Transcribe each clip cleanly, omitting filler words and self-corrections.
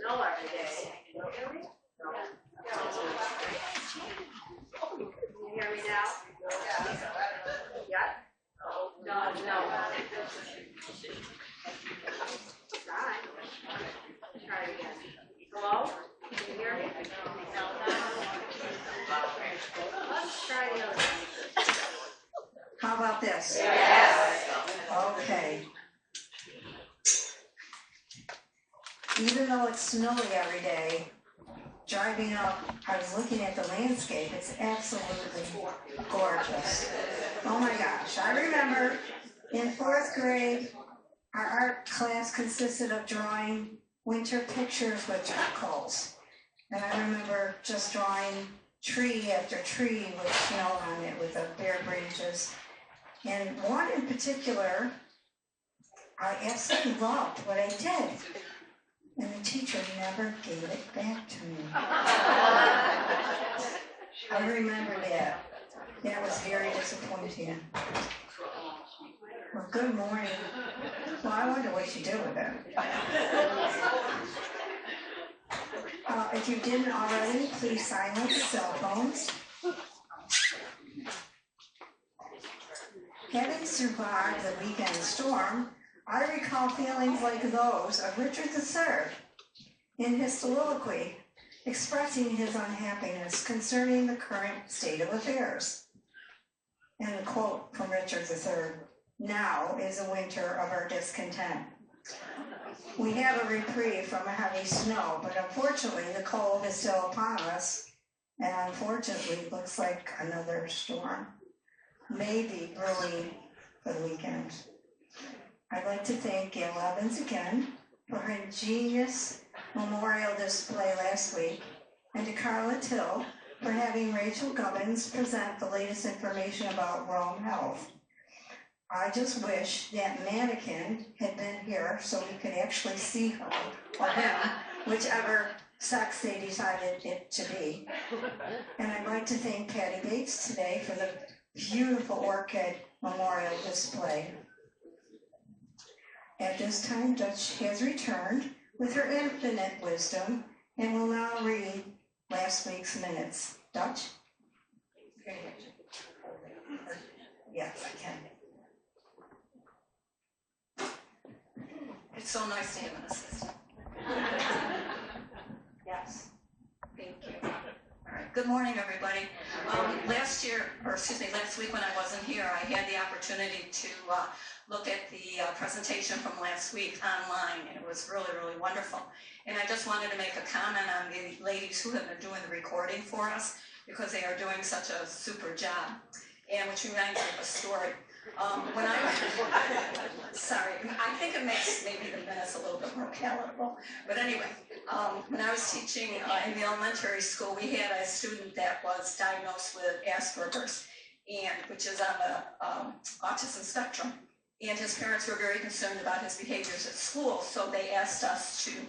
snow every day. Really? No. Can you hear me now? Yeah? No. Try it again. Hello? Can you hear me? No. Let's try the other one. How about this? Yes. Okay. Even though it's snowy every day, driving up, I was looking at the landscape. It's absolutely gorgeous. Oh my gosh. I remember in 4th grade, our art class consisted of drawing winter pictures with charcoals. And I remember just drawing tree after tree with snow on it with the bare branches. And one in particular, I absolutely loved what I did. And the teacher never gave it back to me. I remember that. That was very disappointing. Well, good morning. Well, I wonder what you do with it. If you didn't already, please silence cell phones. Having survived the weekend storm, I recall feelings like those of Richard III in his soliloquy, expressing his unhappiness concerning the current state of affairs. And the quote from Richard III, "Now is the winter of our discontent." We have a reprieve from a heavy snow, but unfortunately the cold is still upon us, and unfortunately it looks like another storm may be brewing for the weekend. I'd like to thank Gail Evans again for her ingenious memorial display last week, and to Carla Till for having Rachel Gubbins present the latest information about Rome Health. I just wish that mannequin had been here so we could actually see her, or him, whichever sex they decided it to be. And I'd like to thank Patty Bates today for the beautiful orchid memorial display. At this time, Dutch has returned with her infinite wisdom and will now read last week's minutes. Dutch? Yes, I can. It's so nice to have an assistant. Yes. Thank you. All right. Good morning, everybody. Last week when I wasn't here, I had the opportunity to look at the presentation from last week online, and it was really, really wonderful. And I just wanted to make a comment on the ladies who have been doing the recording for us, because they are doing such a super job. And which reminds me of a story. Sorry, I think it makes maybe the minutes a little bit more palatable. But anyway, when I was teaching in the elementary school, we had a student that was diagnosed with Asperger's, which is on the autism spectrum. And his parents were very concerned about his behaviors at school, so they asked us to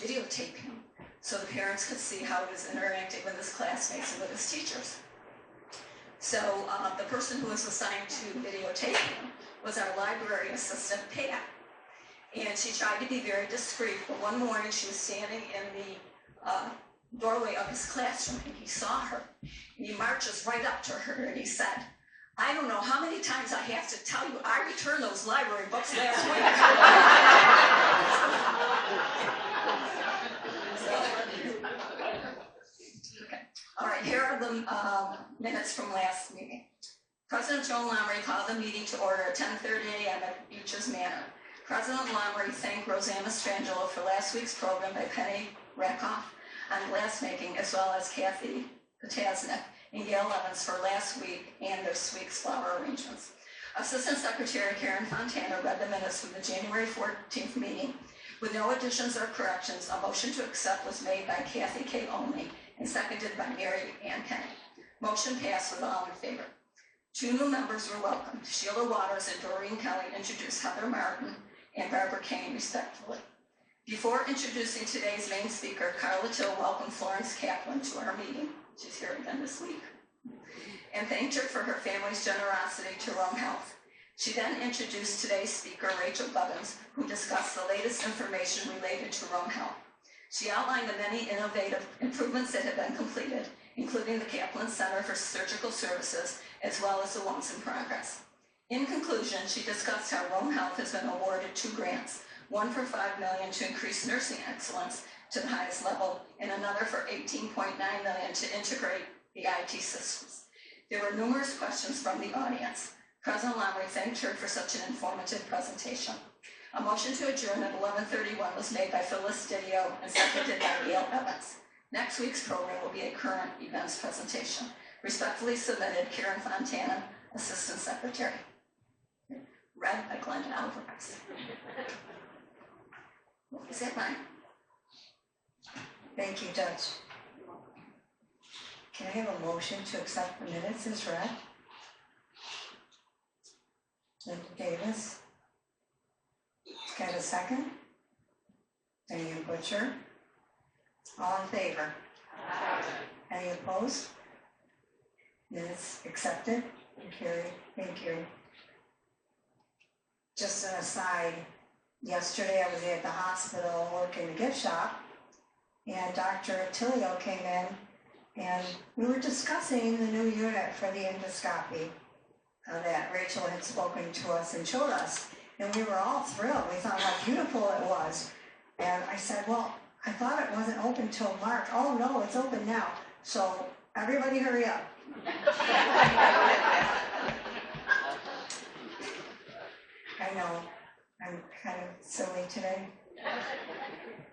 videotape him so the parents could see how he was interacting with his classmates and with his teachers. So the person who was assigned to videotape him was our library assistant, Pat. And she tried to be very discreet, but one morning she was standing in the doorway of his classroom, and he saw her. And he marches right up to her, and he said, "I don't know how many times I have to tell you I returned those library books last week." All right, here are the minutes from last meeting. President Joan Lomry called the meeting to order at 10:30 a.m. at Beaches Manor. President Lomry thanked Rosanna Strangelo for last week's program by Penny Rakoff on glassmaking, as well as Kathy Potasnik and Gail Evans for last week and this week's flower arrangements. Assistant Secretary Karen Fontana read the minutes from the January 14th meeting. With no additions or corrections, a motion to accept was made by Kathy K. Olney and seconded by Mary Ann Kenny. Motion passed with all in favor. 2 new members were welcomed. Sheila Waters and Doreen Kelly introduced Heather Martin and Barbara Kane, respectively. Before introducing today's main speaker, Carla Till welcomed Florence Kaplan to our meeting. She's here again this week. And thanked her for her family's generosity to Rome Health. She then introduced today's speaker, Rachel Gubbins, who discussed the latest information related to Rome Health. She outlined the many innovative improvements that have been completed, including the Kaplan Center for Surgical Services, as well as the ones in progress. In conclusion, she discussed how Rome Health has been awarded 2 grants, one for $5 million to increase nursing excellence to the highest level, and another for $18.9 million to integrate the IT systems. There were numerous questions from the audience. President Lomry thanked her for such an informative presentation. A motion to adjourn at 11:31 was made by Phyllis Didio and seconded by Neil Evans. Next week's program will be a current events presentation. Respectfully submitted, Karen Fontana, Assistant Secretary. Read by Glenda Alvarez. Is that mine? Thank you, Judge. Can I have a motion to accept the minutes as read? Linda Davis. Can I have a second? Diane Butcher. All in favor? Any opposed? Minutes accepted and carried. Thank you. Just an aside, yesterday I was at the hospital working the gift shop, and Dr. Attilio came in, and we were discussing the new unit for the endoscopy that Rachel had spoken to us and showed us, and we were all thrilled. We thought how beautiful it was, and I said, well, I thought it wasn't open till March. Oh no, it's open now. So everybody hurry up. I know, I'm kind of silly today.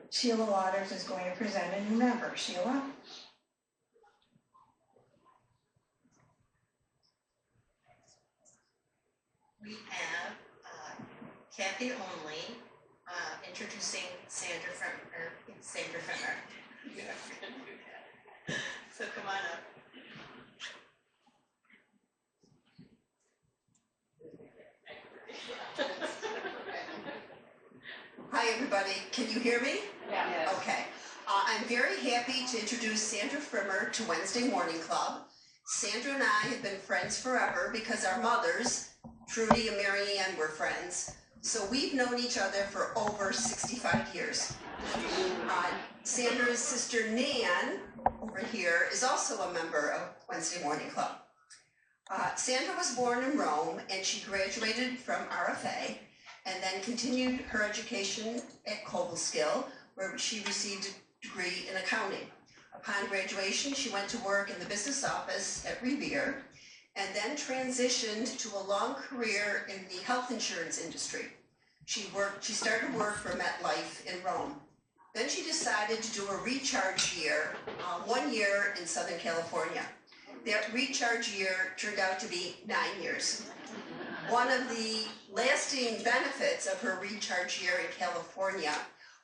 Sheila Waters is going to present a new member. Sheila? We have Kathy Only introducing Sandra Frimmer. So come on up. Hi, everybody. Can you hear me? Yeah. Okay. I'm very happy to introduce Sandra Frimmer to Wednesday Morning Club. Sandra and I have been friends forever because our mothers, Trudy and Mary Ann, were friends. So we've known each other for over 65 years. Sandra's sister Nan, over here, is also a member of Wednesday Morning Club. Sandra was born in Rome, and she graduated from RFA, and then continued her education at Cobleskill, where she received a degree in accounting. Upon graduation, she went to work in the business office at Revere, and then transitioned to a long career in the health insurance industry. She started work for MetLife in Rome. Then she decided to do a recharge year, 1 year in Southern California. That recharge year turned out to be 9 years. One of the lasting benefits of her recharge year in California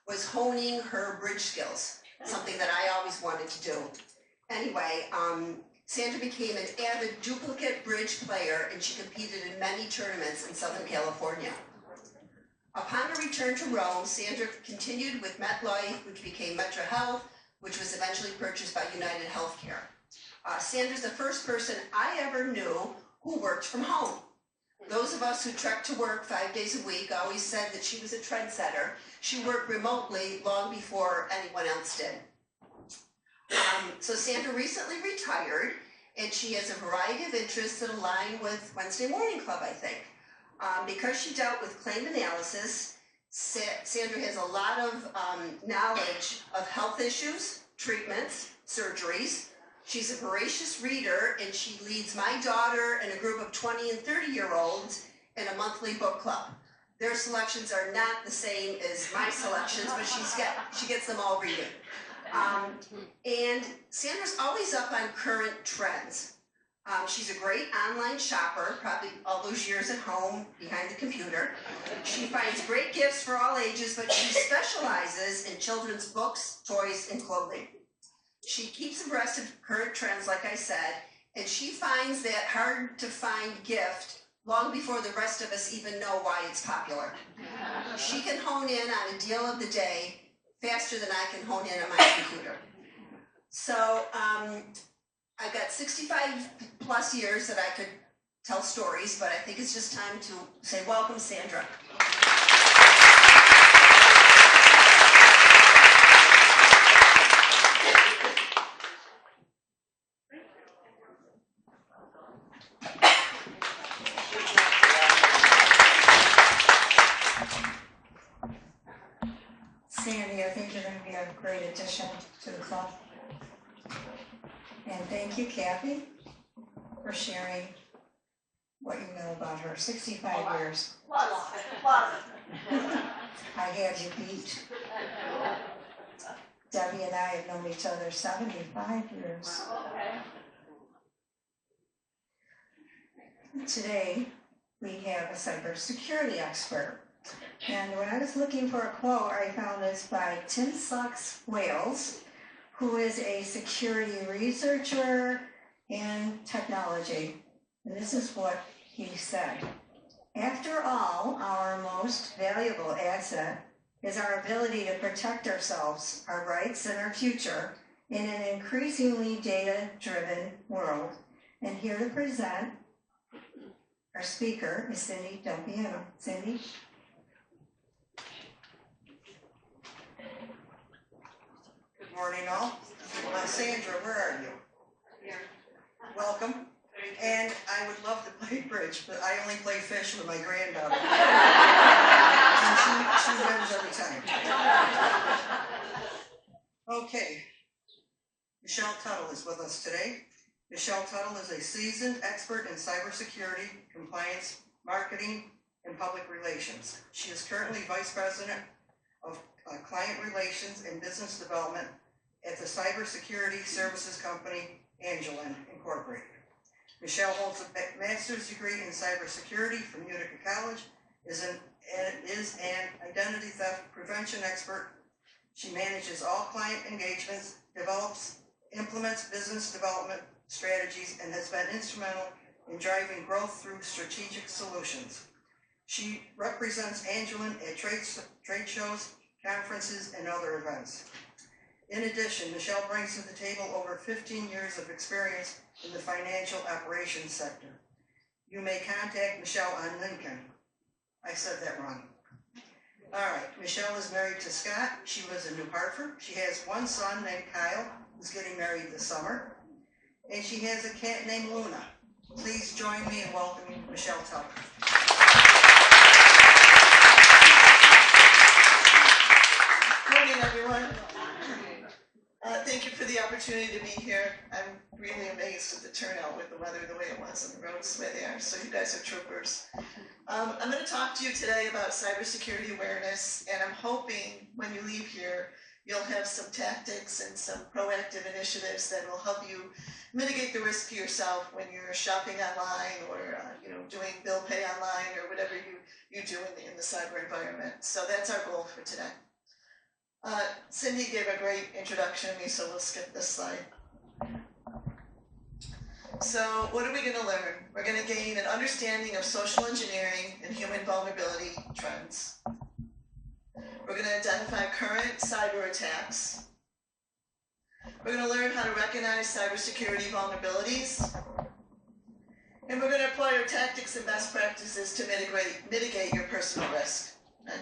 was honing her bridge skills, something that I always wanted to do. Anyway, Sandra became an avid duplicate bridge player, and she competed in many tournaments in Southern California. Upon her return to Rome, Sandra continued with MetLife, which became Metro Health, which was eventually purchased by United Healthcare. Sandra's the first person I ever knew who worked from home. Those of us who trekked to work 5 days a week always said that she was a trendsetter. She worked remotely long before anyone else did. So Sandra recently retired, and she has a variety of interests that align with Wednesday Morning Club, I think. Because she dealt with claim analysis, Sandra has a lot of knowledge of health issues, treatments, surgeries. She's a voracious reader, and she leads my daughter and a group of 20 and 30-year-olds in a monthly book club. Their selections are not the same as my selections, but she gets them all reading. And Sandra's always up on current trends. She's a great online shopper, probably all those years at home behind the computer. She finds great gifts for all ages, but she specializes in children's books, toys, and clothing. She keeps abreast of current trends, like I said, and she finds that hard to find gift long before the rest of us even know why it's popular. She can hone in on a deal of the day faster than I can hone in on my computer. So I've got 65 plus years that I could tell stories, but I think it's just time to say welcome, Sandra. to the club. And thank you, Kathy, for sharing what you know about her. 65 years. I had you beat. Debbie and I have known each other 75 years. Today, we have a cybersecurity expert. And when I was looking for a quote, I found this by Tim Sucks Wales, who is a security researcher in technology. And this is what he said. After all, our most valuable asset is our ability to protect ourselves, our rights, and our future in an increasingly data-driven world. And here to present our speaker is Cindy Del Piano. Cindy? Good morning, all. Sandra, where are you? Here. Welcome. And I would love to play bridge, but I only play fish with my granddaughter. And she wins every time. Okay. Michelle Tuttle is with us today. Michelle Tuttle is a seasoned expert in cybersecurity, compliance, marketing, and public relations. She is currently Vice President of Client Relations and Business Development at the cybersecurity services company Angelin Incorporated. Michelle holds a master's degree in cybersecurity from Utica College, is an identity theft prevention expert. She manages all client engagements, implements business development strategies, and has been instrumental in driving growth through strategic solutions. She represents Angelin at trade shows, conferences, and other events. In addition, Michelle brings to the table over 15 years of experience in the financial operations sector. You may contact Michelle on LinkedIn. I said that wrong. All right, Michelle is married to Scott. She lives in New Hartford. She has one son named Kyle, who's getting married this summer. And she has a cat named Luna. Please join me in welcoming Michelle Tuttle. Good morning, everyone. Thank you for the opportunity to be here. I'm really amazed at the turnout with the weather the way it was and the roads the way they are, so you guys are troopers. I'm going to talk to you today about cybersecurity awareness, and I'm hoping when you leave here, you'll have some tactics and some proactive initiatives that will help you mitigate the risk to yourself when you're shopping online or doing bill pay online or whatever you do in the cyber environment. So that's our goal for today. Cindy gave a great introduction to me, so we'll skip this slide. So what are we going to learn? We're going to gain an understanding of social engineering and human vulnerability trends. We're going to identify current cyber attacks. We're going to learn how to recognize cybersecurity vulnerabilities. And we're going to apply our tactics and best practices to mitigate your personal risk. Okay?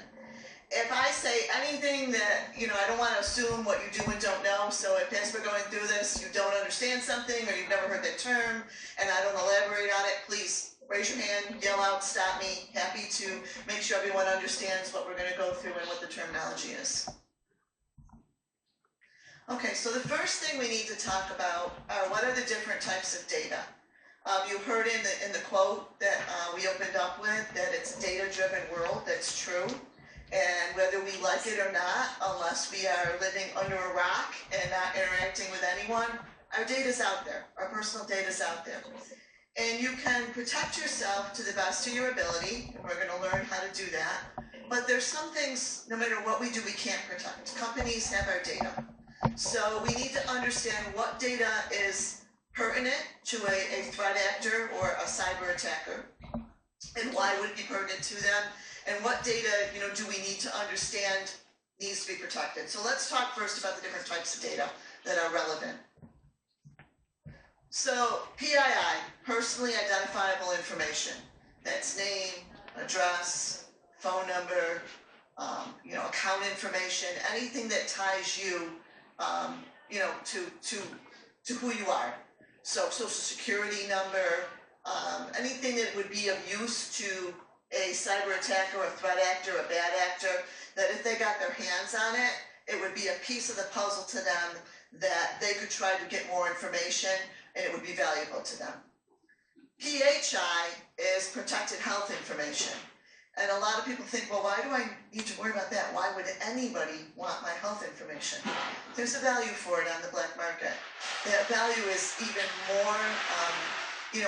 If I say anything that, I don't want to assume what you do and don't know, so if as we're going through this, you don't understand something or you've never heard that term and I don't elaborate on it, please raise your hand, yell out, stop me. Happy to make sure everyone understands what we're going to go through and what the terminology is. Okay, so the first thing we need to talk about are what are the different types of data. You heard in the quote that we opened up with that it's a data-driven world. That's true. And whether we like it or not, unless we are living under a rock and not interacting with anyone, our data's out there. Our personal data's out there. And you can protect yourself to the best of your ability, and we're going to learn how to do that. But there's some things, no matter what we do, we can't protect. Companies have our data. So we need to understand what data is pertinent to a threat actor or a cyber attacker, and why would it be pertinent to them, and what data, do we need to understand needs to be protected. So let's talk first about the different types of data that are relevant. So PII, personally identifiable information. That's name, address, phone number, account information, anything that ties you, to who you are. So social security number, anything that would be of use to a cyber attacker, a threat actor, a bad actor, that if they got their hands on it, it would be a piece of the puzzle to them that they could try to get more information and it would be valuable to them. PHI is protected health information. And a lot of people think, well, why do I need to worry about that? Why would anybody want my health information? There's a value for it on the black market. That value is even more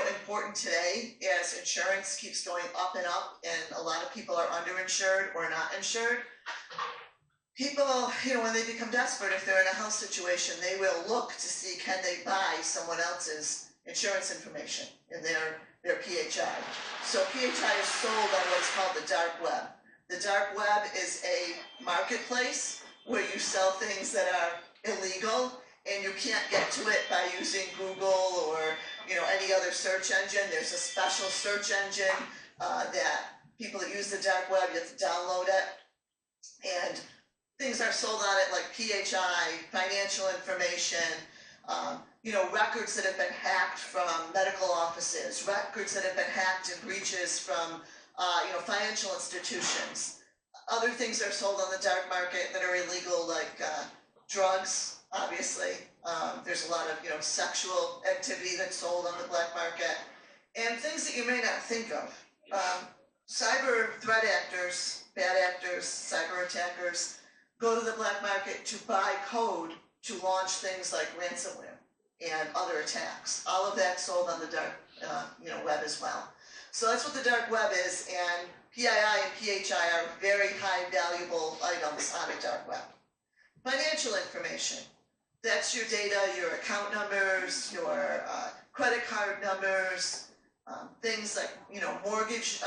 important today as insurance keeps going up and up and a lot of people are underinsured or not insured. People, when they become desperate, if they're in a health situation, they will look to see can they buy someone else's insurance information in their PHI. So PHI is sold on what's called the dark web. The dark web is a marketplace where you sell things that are illegal and you can't get to it by using Google or any other search engine. There's a special search engine that people that use the dark web, you have to download it. And things are sold on it like PHI, financial information, records that have been hacked from medical offices, records that have been hacked in breaches from, financial institutions. Other things are sold on the dark market that are illegal, like drugs, obviously. There's a lot of, sexual activity that's sold on the black market. And things that you may not think of. Cyber threat actors, bad actors, cyber attackers, go to the black market to buy code to launch things like ransomware and other attacks. All of that sold on the dark web as well. So that's what the dark web is, and PII and PHI are very high valuable items on a dark web. Financial information. That's your data, your account numbers, your credit card numbers, things like mortgage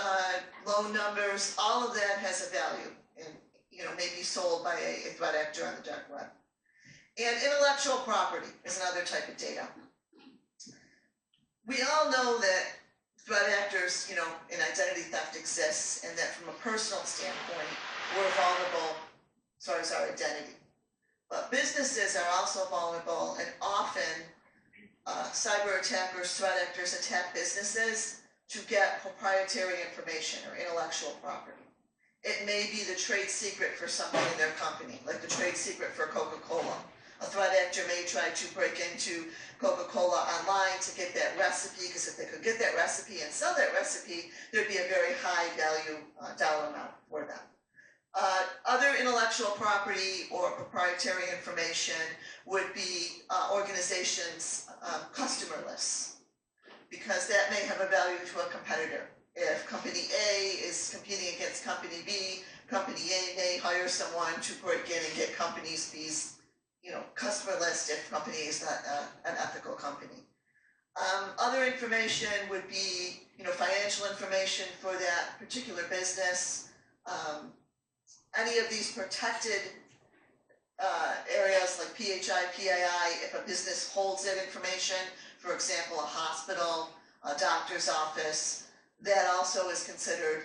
loan numbers. All of that has a value and may be sold by a threat actor on the dark web. And intellectual property is another type of data. We all know that threat actors, in identity theft exists, and that from a personal standpoint, we're vulnerable as far as our identity. But businesses are also vulnerable, and often cyber attackers, threat actors attack businesses to get proprietary information or intellectual property. It may be the trade secret for something in their company, like the trade secret for Coca-Cola. A threat actor may try to break into Coca-Cola online to get that recipe, because if they could get that recipe and sell that recipe, there'd be a very high value dollar amount for them. Other intellectual property or proprietary information would be organizations' customer lists, because that may have a value to a competitor. If company A is competing against company B, company A may hire someone to break in and get company B's customer list if company is not an ethical company. Other information would be financial information for that particular business. Any of these protected areas like PHI, PII, if a business holds that information, for example, a hospital, a doctor's office, that also is considered,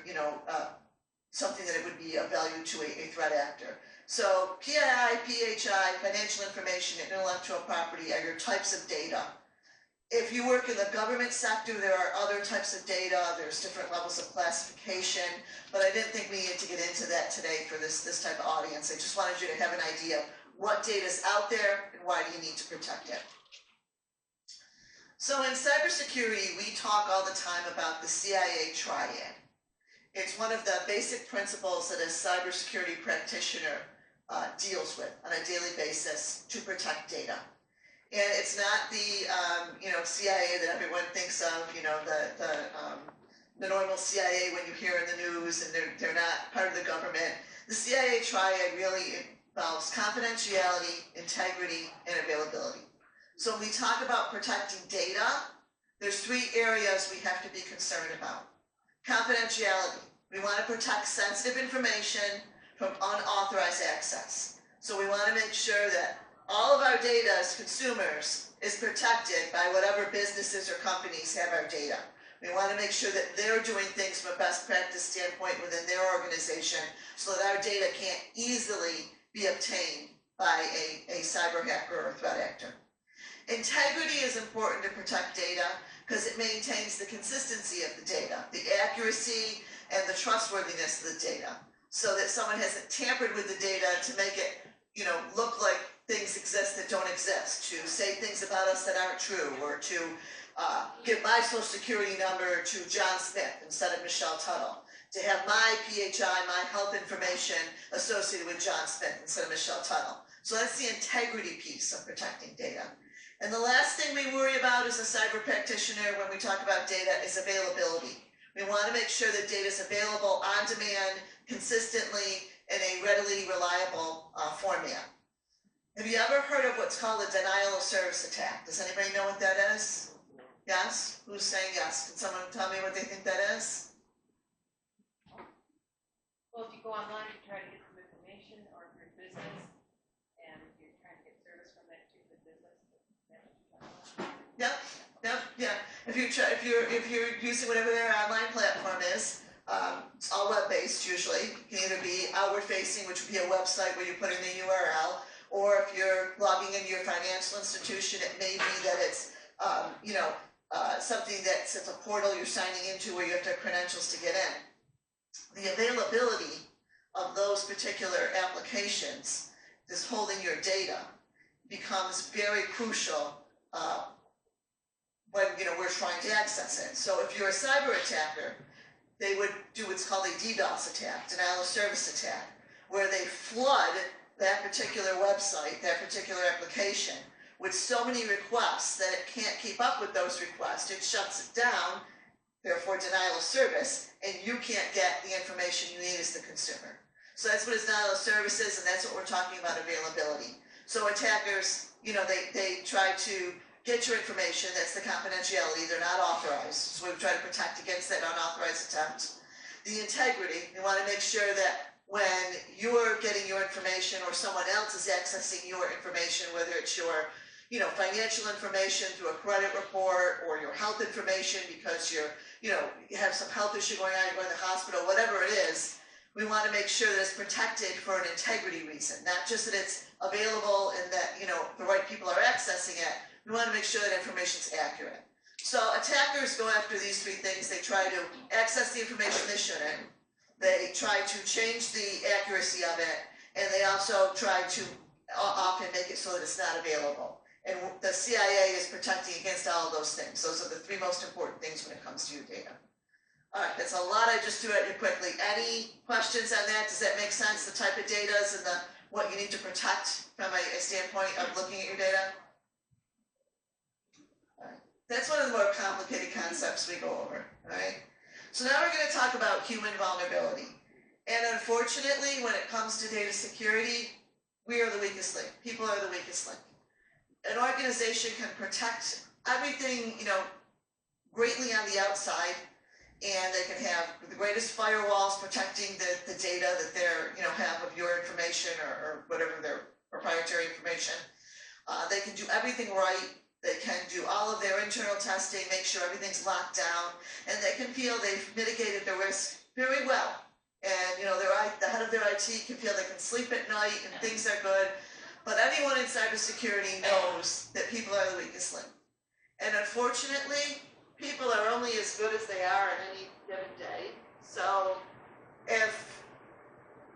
something that it would be of value to a threat actor. So PII, PHI, financial information, and intellectual property are your types of data. If you work in the government sector, there are other types of data. There's different levels of classification, but I didn't think we needed to get into that today for this type of audience. I just wanted you to have an idea of what data is out there and why do you need to protect it. So in cybersecurity, we talk all the time about the CIA triad. It's one of the basic principles that a cybersecurity practitioner deals with on a daily basis to protect data. And it's not the CIA that everyone thinks of, the normal CIA when you hear in the news, and they're not part of the government. The CIA triad really involves confidentiality, integrity, and availability. So when we talk about protecting data, there's 3 areas we have to be concerned about. Confidentiality. We want to protect sensitive information from unauthorized access. So we want to make sure that all of our data as consumers is protected by whatever businesses or companies have our data. We want to make sure that they're doing things from a best practice standpoint within their organization so that our data can't easily be obtained by a cyber hacker or threat actor. Integrity is important to protect data because it maintains the consistency of the data, the accuracy and the trustworthiness of the data, so that someone hasn't tampered with the data to make it, look like things exist that don't exist, to say things about us that aren't true, or to give my social security number to John Smith instead of Michelle Tuttle, to have my PHI, my health information associated with John Smith instead of Michelle Tuttle. So that's the integrity piece of protecting data. And the last thing we worry about as a cyber practitioner when we talk about data is availability. We want to make sure that data is available on demand, consistently, in a readily reliable format. Have you ever heard of what's called a denial of service attack? Does anybody know what that is? Yes? Who's saying yes? Can someone tell me what they think that is? Well, if you go online to try to get some information, or if you're in business and you're trying to get service from that particular business, that's what you're talking about. Yeah. If you're using whatever their online platform is, it's all web-based usually. It can either be outward-facing, which would be a website where you put in the URL, or if you're logging into your financial institution, it may be that it's something that's a portal you're signing into where you have to have credentials to get in. The availability of those particular applications that's holding your data becomes very crucial when we're trying to access it. So if you're a cyber attacker, they would do what's called a DDoS attack, denial of service attack, where they flood that particular website, that particular application, with so many requests that it can't keep up with those requests. It shuts it down, therefore denial of service, and you can't get the information you need as the consumer. So that's what a denial of service is, and that's what we're talking about, availability. So attackers, they try to get your information, that's the confidentiality, they're not authorized. So we try to protect against that unauthorized attempt. The integrity, we want to make sure that when you're getting your information or someone else is accessing your information, whether it's your financial information through a credit report, or your health information because you have some health issue going on, you're going to the hospital, whatever it is, we want to make sure that it's protected for an integrity reason, not just that it's available and that the right people are accessing it. We want to make sure that information's accurate. So attackers go after these three things. They try to access the information they shouldn't. They try to change the accuracy of it, and they also try to often make it so that it's not available. And the CIA is protecting against all of those things. Those are the three most important things when it comes to your data. All right, that's a lot. I just threw at you quickly. Any questions on that? Does that make sense? The type of data and what you need to protect from a standpoint of looking at your data? All right. That's one of the more complicated concepts we go over. All right. So now we're going to talk about human vulnerability. And unfortunately, when it comes to data security, we are the weakest link. People are the weakest link. An organization can protect everything, greatly on the outside, and they can have the greatest firewalls protecting the data that they're, have of your information or whatever their proprietary information. They can do everything right. They can do all of their internal testing, make sure everything's locked down, and they can feel they've mitigated the risk very well. And, the head of their IT can feel they can sleep at night and things are good. But anyone in cybersecurity knows that people are the weakest link. And unfortunately, people are only as good as they are on any given day. So if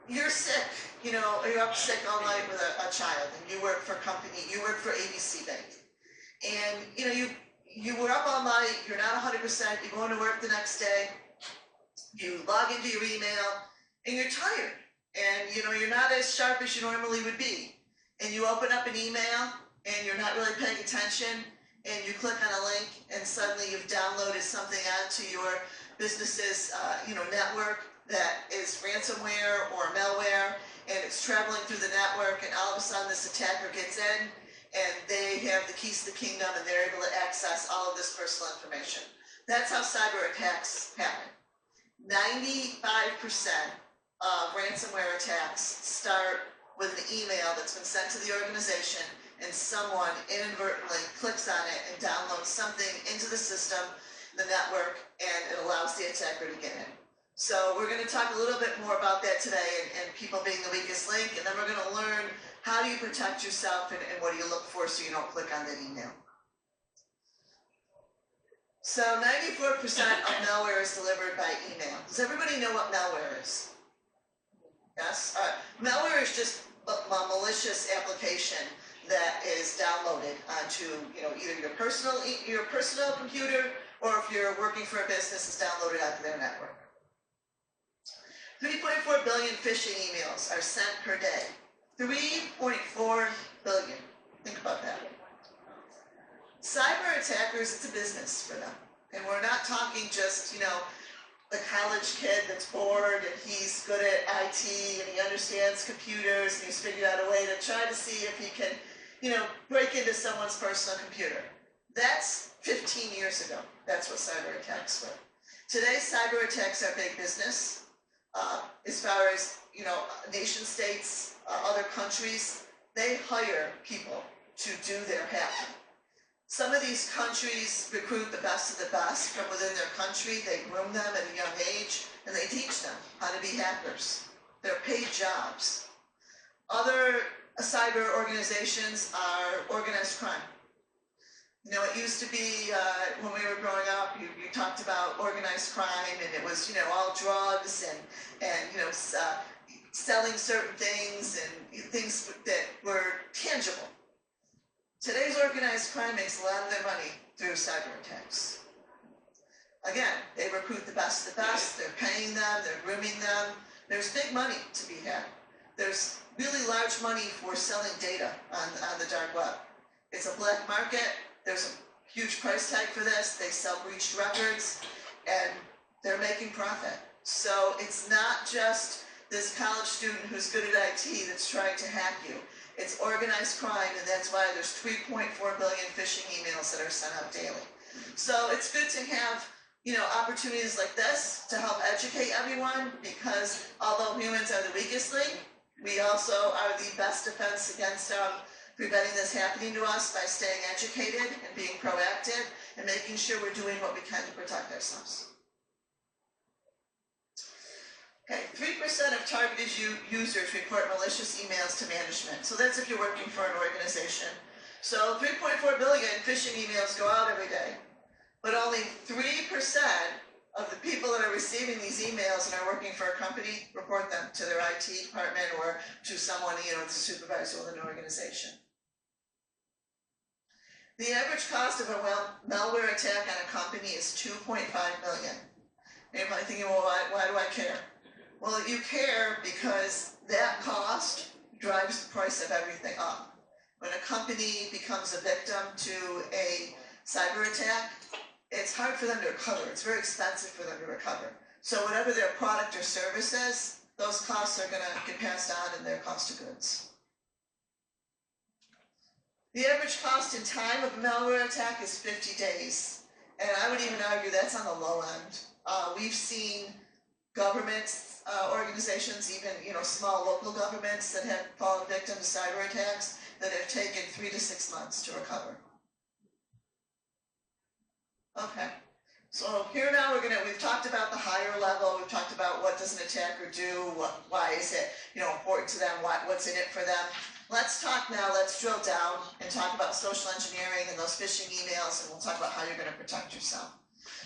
you're sick, or you're up sick all night with a child, and you work for a company, you work for ABC Bank, and you were up all night, you're not 100%, you're going to work the next day, you log into your email, and you're tired, and you're not as sharp as you normally would be, and you open up an email, and you're not really paying attention, and you click on a link, and suddenly you've downloaded something onto your business's network that is ransomware or malware, and it's traveling through the network, and all of a sudden this attacker gets in, and they have the keys to the kingdom, and they're able to access all of this personal information. That's how cyber attacks happen. 95% of ransomware attacks start with an email that's been sent to the organization, and someone inadvertently clicks on it and downloads something into the system, the network, and it allows the attacker to get in. So we're going to talk a little bit more about that today, and people being the weakest link, and then we're going to learn how do you protect yourself and what do you look for so you don't click on that email. So 94% of malware is delivered by email. Does everybody know what malware is? Yes? All right. Malware is just malicious application that is downloaded onto, either your personal computer, or if you're working for a business, it's downloaded onto their network. 3.4 billion phishing emails are sent per day. 3.4 billion. Think about that. Cyber attackers, it's a business for them. And we're not talking just, the college kid that's bored and he's good at IT and he understands computers and he's figured out a way to try to see if he can, break into someone's personal computer. That's 15 years ago. That's what cyber attacks were. Today, cyber attacks are big business. As far as, nation states, other countries, they hire people to do their hacking. Some of these countries recruit the best of the best from within their country. They groom them at a young age, and they teach them how to be hackers. They're paid jobs. Other cyber organizations are organized crime. It used to be, when we were growing up, you talked about organized crime, and it was, all drugs and selling certain things and things that were tangible. Today's organized crime makes a lot of their money through cyber attacks. Again, they recruit the best of the best, they're paying them, they're grooming them. There's big money to be had. There's really large money for selling data on the dark web. It's a black market, there's a huge price tag for this, they sell breached records, and they're making profit. So it's not just this college student who's good at IT that's trying to hack you. It's organized crime, and that's why there's 3.4 billion phishing emails that are sent out daily. So it's good to have, opportunities like this to help educate everyone, because although humans are the weakest link, we also are the best defense against preventing this happening to us by staying educated and being proactive and making sure we're doing what we can to protect ourselves. Okay, 3% of targeted users report malicious emails to management. So that's if you're working for an organization. So 3.4 billion phishing emails go out every day. But only 3% of the people that are receiving these emails and are working for a company report them to their IT department or to someone, the supervisor within an organization. The average cost of a malware attack on a company is $2.5 million. Anybody thinking, well, why do I care? Well, you care because that cost drives the price of everything up. When a company becomes a victim to a cyber attack, it's hard for them to recover. It's very expensive for them to recover. So whatever their product or service is, those costs are going to get passed on in their cost of goods. The average cost in time of a malware attack is 50 days. And I would even argue that's on the low end. We've seen governments, organizations, even small local governments that have fallen victim to cyber attacks that have taken 3 to 6 months to recover. Okay, so here now we've talked about the higher level, we've talked about what does an attacker do, why is it important to them, what's in it for them. Let's drill down and talk about social engineering and those phishing emails, and we'll talk about how you're going to protect yourself.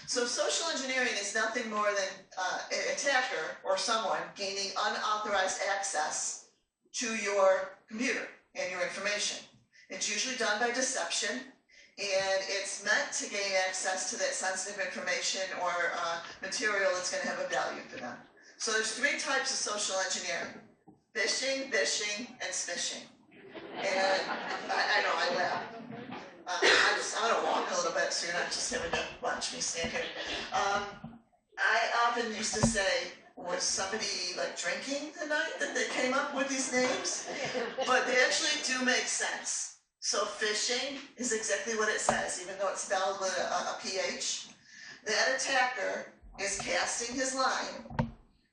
So social engineering is nothing more than an attacker or someone gaining unauthorized access to your computer and your information. It's usually done by deception, and it's meant to gain access to that sensitive information or material that's going to have a value for them. So there's 3 types of social engineering: phishing, vishing, and smishing. And I know, I laugh. I'm going to walk a little bit so you're not just having to watch me stand here. I often used to say, was somebody drinking the night that they came up with these names? But they actually do make sense. So phishing is exactly what it says, even though it's spelled with a PH. That attacker is casting his line.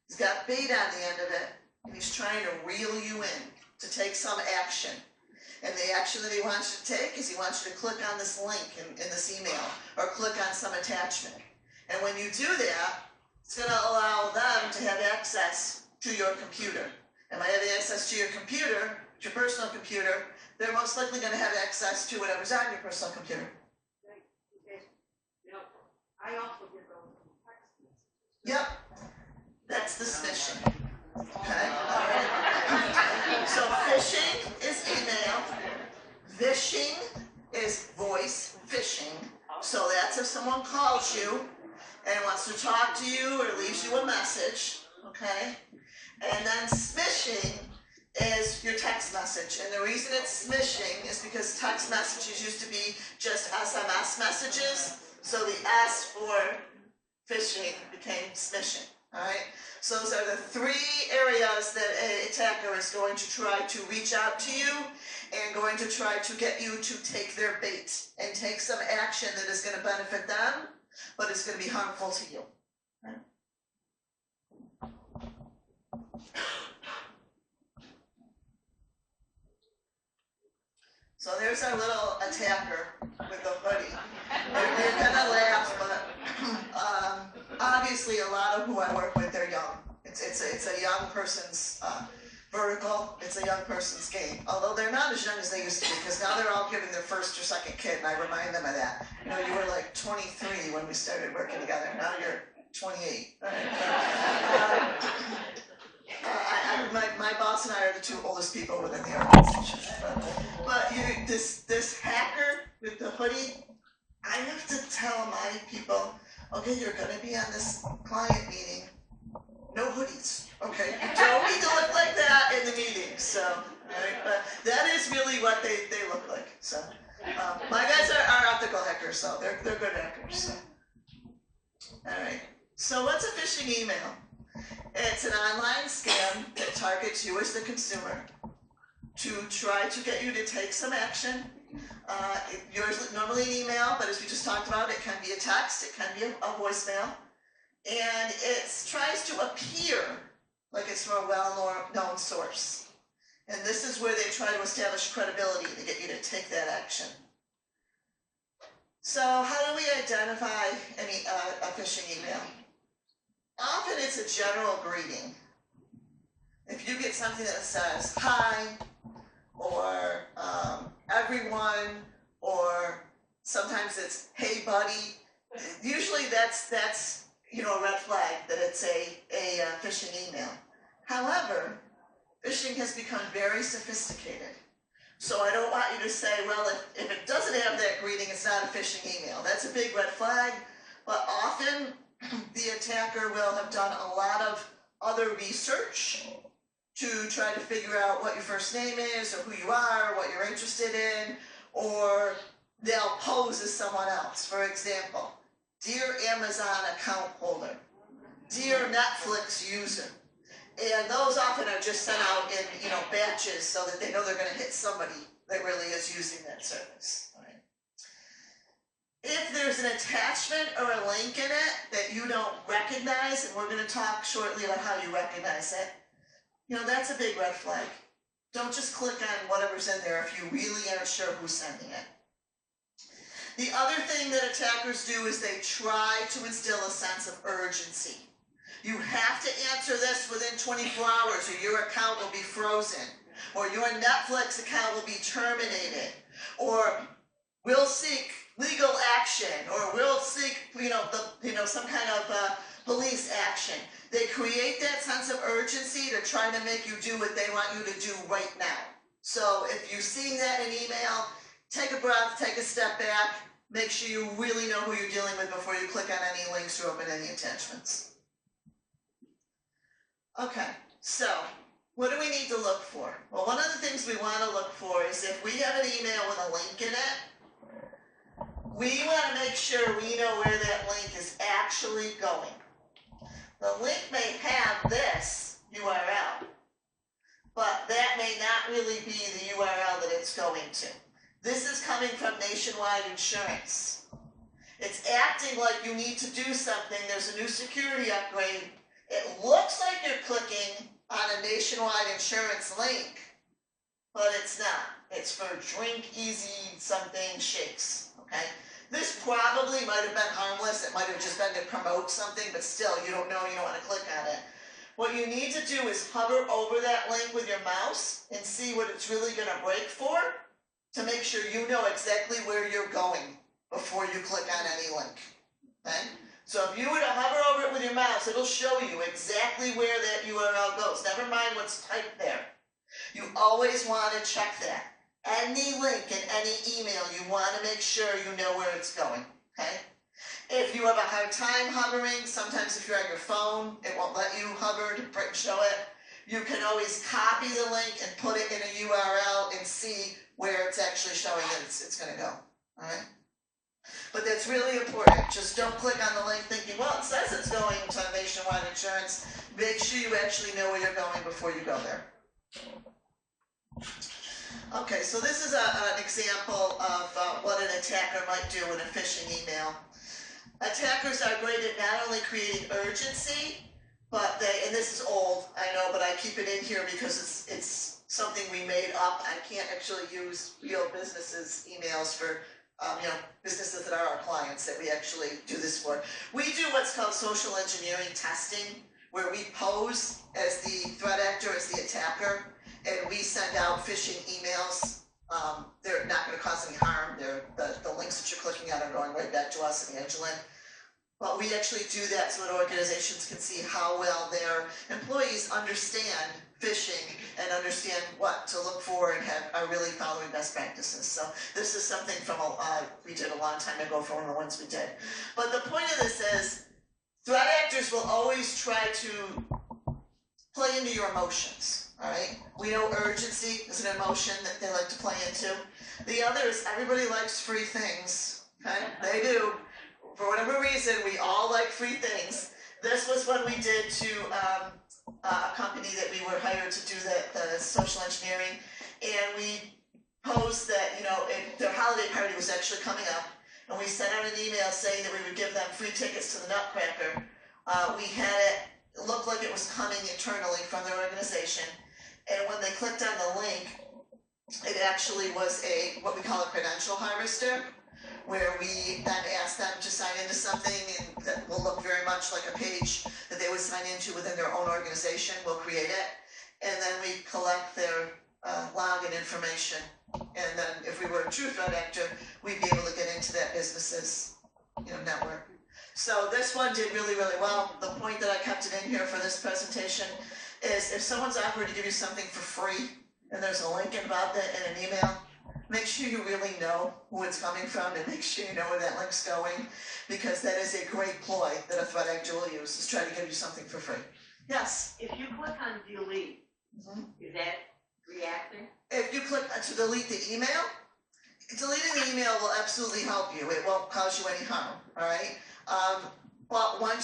He's got bait on the end of it, and he's trying to reel you in to take some action. And the action that he wants you to take is he wants you to click on this link in this email or click on some attachment. And when you do that, it's going to allow them to have access to your computer. And by having access to your computer, your personal computer, they're most likely going to have access to whatever's on your personal computer. I also get those text messages. Yep, that's the smishing. Okay, all right. So someone calls you and wants to talk to you or leaves you a message, okay? And then smishing is your text message. And the reason it's smishing is because text messages used to be just SMS messages. So the S for phishing became smishing, all right? So those are the three areas that an attacker is going to try to reach out to you and going to try to get you to take their bait and take some action that is going to benefit them, but it's going to be harmful to you. Okay? So there's our little attacker with the hoodie. You're gonna laugh, but obviously a lot of who I work with, they're young. It's a young person's vertical. It's a young person's game. Although they're not as young as they used to be, because now they're all giving their first or second kid, and I remind them of that. You know, you were like 23 when we started working together. Now you're 28. My boss and I are the two oldest people within the organization. But this hacker with the hoodie, I have to tell my people, okay, you're going to be on this client meeting, no hoodies, okay? You don't need to look like that in the meeting, so, right? But that is really what they look like, so. My guys are ethical hackers, so they're good hackers, so. All right, so what's a phishing email? It's an online scam that targets you as the consumer to try to get you to take some action. Yours normally an email, but as we just talked about, it can be a text, it can be a voicemail. And it tries to appear like it's from a well-known source. And this is where they try to establish credibility to get you to take that action. So how do we identify a phishing email? Often it's a general greeting. If you get something that says, hi, or everyone, or sometimes it's, hey buddy, usually that's a red flag that it's a phishing email. However, phishing has become very sophisticated. So I don't want you to say, well, if it doesn't have that greeting, it's not a phishing email. That's a big red flag, but often the attacker will have done a lot of other research to try to figure out what your first name is, or who you are, or what you're interested in, or they'll pose as someone else. For example, dear Amazon account holder, dear Netflix user. And those often are just sent out in batches so that they know they're going to hit somebody that really is using that service. Right? If there's an attachment or a link in it that you don't recognize, and we're going to talk shortly about how you recognize it, that's a big red flag. Don't just click on whatever's in there if you really aren't sure who's sending it. The other thing that attackers do is they try to instill a sense of urgency. You have to answer this within 24 hours or your account will be frozen, or your Netflix account will be terminated, or we'll seek legal action, or we'll seek, some kind of police action. They create that sense of urgency to try to make you do what they want you to do right now. So if you're seeing that in email, take a breath, take a step back, make sure you really know who you're dealing with before you click on any links or open any attachments. Okay, so what do we need to look for? Well, one of the things we want to look for is if we have an email with a link in it, we want to make sure we know where that link is actually going. The link may have this URL, but that may not really be the URL that it's going to. This is coming from Nationwide Insurance. It's acting like you need to do something. There's a new security upgrade. It looks like you're clicking on a Nationwide Insurance link, but it's not. It's for Drink Easy something shakes, okay? This probably might have been harmless. It might have just been to promote something, but still, you don't know, you don't want to click on it. What you need to do is hover over that link with your mouse and see what it's really going to break for to make sure you know exactly where you're going before you click on any link, okay? So if you were to hover over it with your mouse, it'll show you exactly where that URL goes. Never mind what's typed there. You always want to check that. Any link in any email, you want to make sure you know where it's going, okay? If you have a hard time hovering, sometimes if you're on your phone, it won't let you hover to show it. You can always copy the link and put it in a URL and see where it's actually showing that it's going to go. All right? But that's really important. Just don't click on the link thinking, well, it says it's going to Nationwide Insurance. Make sure you actually know where you're going before you go there. Okay, so this is an example of what an attacker might do in a phishing email. Attackers are great at not only creating urgency, but and this is old, I know, but I keep it in here because it's something we made up. I can't actually use real businesses' emails for businesses that are our clients that we actually do this for. We do what's called social engineering testing, where we pose as the threat actor, as the attacker, and we send out phishing emails. They're not going to cause any harm. The links that you're clicking on are going right back to us and Angela. But we actually do that so that organizations can see how well their employees understand phishing and understand what to look for and are really following best practices. So this is something from we did a long time ago for one of the ones we did. But the point of this is threat actors will always try to play into your emotions. All right. We know urgency is an emotion that they like to play into. The other is everybody likes free things. Okay, they do. For whatever reason, we all like free things. This was when we did to a company that we were hired to do the social engineering, and we posed that their holiday party was actually coming up, and we sent out an email saying that we would give them free tickets to the Nutcracker. We had it look like it was coming internally from their organization, and when they clicked on the link, it actually was what we call a credential harvester, where we then ask them to sign into something and that will look very much like a page that they would sign into within their own organization. We'll create it, and then we collect their login information, and then if we were a true threat actor, we'd be able to get into that business's network. So this one did really, really well. The point that I kept it in here for this presentation is if someone's offered to give you something for free and there's a link about that in an email, make sure you really know who it's coming from and make sure you know where that link's going, because that is a great ploy that a threat actor will use, is try to give you something for free. Yes? If you click on delete, is that reacting? If you click to delete the email, deleting the email will absolutely help you. It won't cause you any harm, all right? But when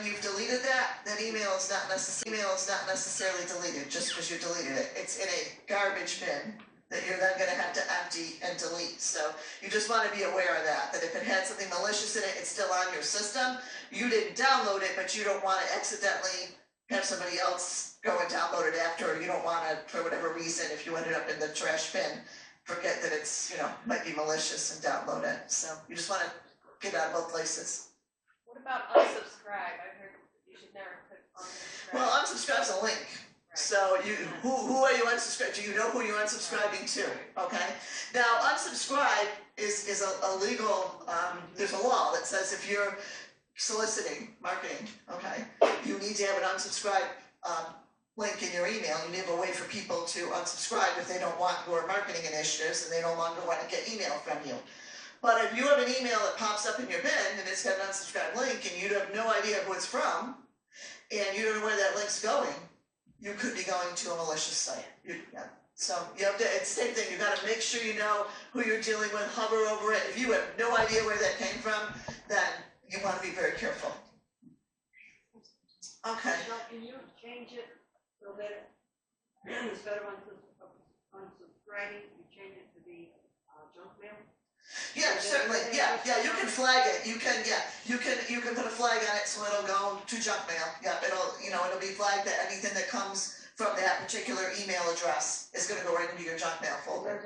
you've deleted that email is not necessarily deleted just because you deleted it. It's in a garbage bin that you're then going to have to empty and delete. So you just want to be aware of that if it had something malicious in it, it's still on your system. You didn't download it, but you don't want to accidentally have somebody else go and download it after, or you don't want to, for whatever reason, if you ended up in the trash bin, forget that it's, might be malicious and download it. So you just want to get out of both places. What about unsubscribe? I've heard you should never click unsubscribe. Well, unsubscribe's a link. So who are you unsubscribing? Do you know who you're unsubscribing to? Okay. Now unsubscribe is a legal. There's a law that says if you're soliciting marketing, okay, you need to have an unsubscribe link in your email. You need to have a way for people to unsubscribe if they don't want your marketing initiatives and they no longer want to get email from you. But if you have an email that pops up in your bin and it's got an unsubscribe link and you have no idea who it's from and you don't know where that link's going, you could be going to a malicious site. So you have to, it's the same thing, you got to make sure you know who you're dealing with, hover over it. If you have no idea where that came from, then you want to be very careful. Okay. Now, can you change it so that instead of unsubscribing, you change it to be junk mail? Yeah, certainly. Yeah, you can flag it. You can put a flag on it so it'll go to junk mail. Yeah, it'll be flagged that anything that comes from that particular email address is going to go right into your junk mail folder.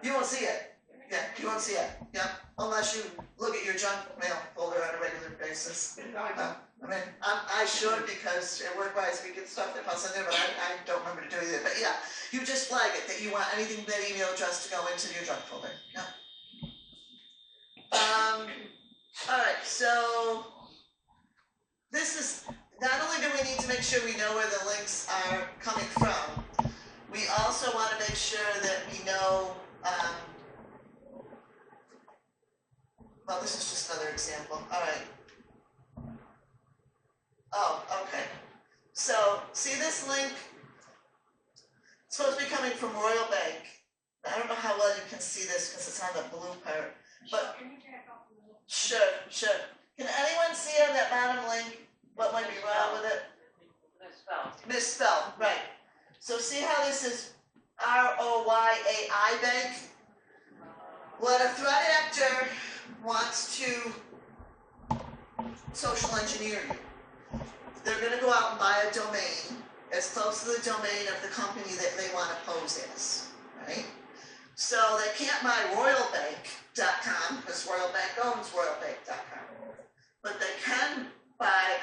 You won't see it. Yeah, you won't see it. Yeah, unless you look at your junk mail folder on a regular basis. I should, because work-wise we get stuff that pops in there, but I don't remember to do either. But yeah, you just flag it that you want anything that email address to go into your junk folder. Yeah. Alright, so this is, not only do we need to make sure we know where the links are coming from, we also want to make sure that we know Well, this is just another example, all right. Oh, okay. So, see this link? It's supposed to be coming from Royal Bank. I don't know how well you can see this because it's on the blue part. But Can you back up a little? sure. Can anyone see on that bottom link what might be wrong with it? Misspelled, right. So see how this is ROYAI Bank? What a threat actor wants to social engineer you. They're going to go out and buy a domain as close to the domain of the company that they want to pose as, right? So they can't buy royalbank.com because Royal Bank owns royalbank.com. But they can buy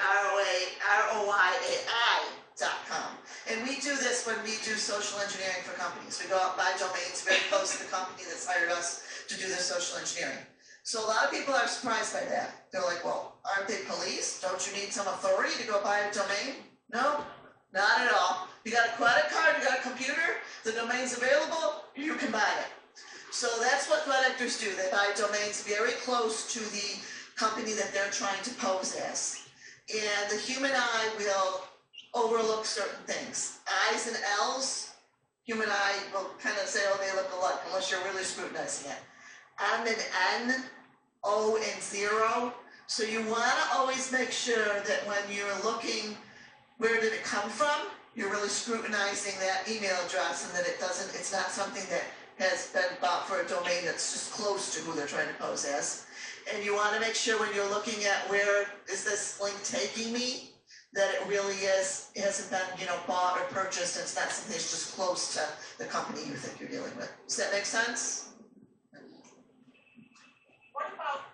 ROYAI.com. And we do this when we do social engineering for companies. We go out and buy domains very close to the company that's hired us to do their social engineering. So a lot of people are surprised by that. They're like, well, aren't they police? Don't you need some authority to go buy a domain? No, not at all. You got a credit card, you got a computer, the domain's available, you can buy it. So that's what threat actors do. They buy domains very close to the company that they're trying to pose as. And the human eye will overlook certain things. I's and L's, human eye will kind of say, oh, they look alike, unless you're really scrutinizing it. M and N, O and 0. So you want to always make sure that when you're looking, where did it come from? You're really scrutinizing that email address and that it's not something that has been bought for a domain that's just close to who they're trying to pose as. And you want to make sure when you're looking at where is this link taking me, that it really is, it hasn't been, bought or purchased, and it's not something that's just close to the company you think you're dealing with. Does that make sense? What about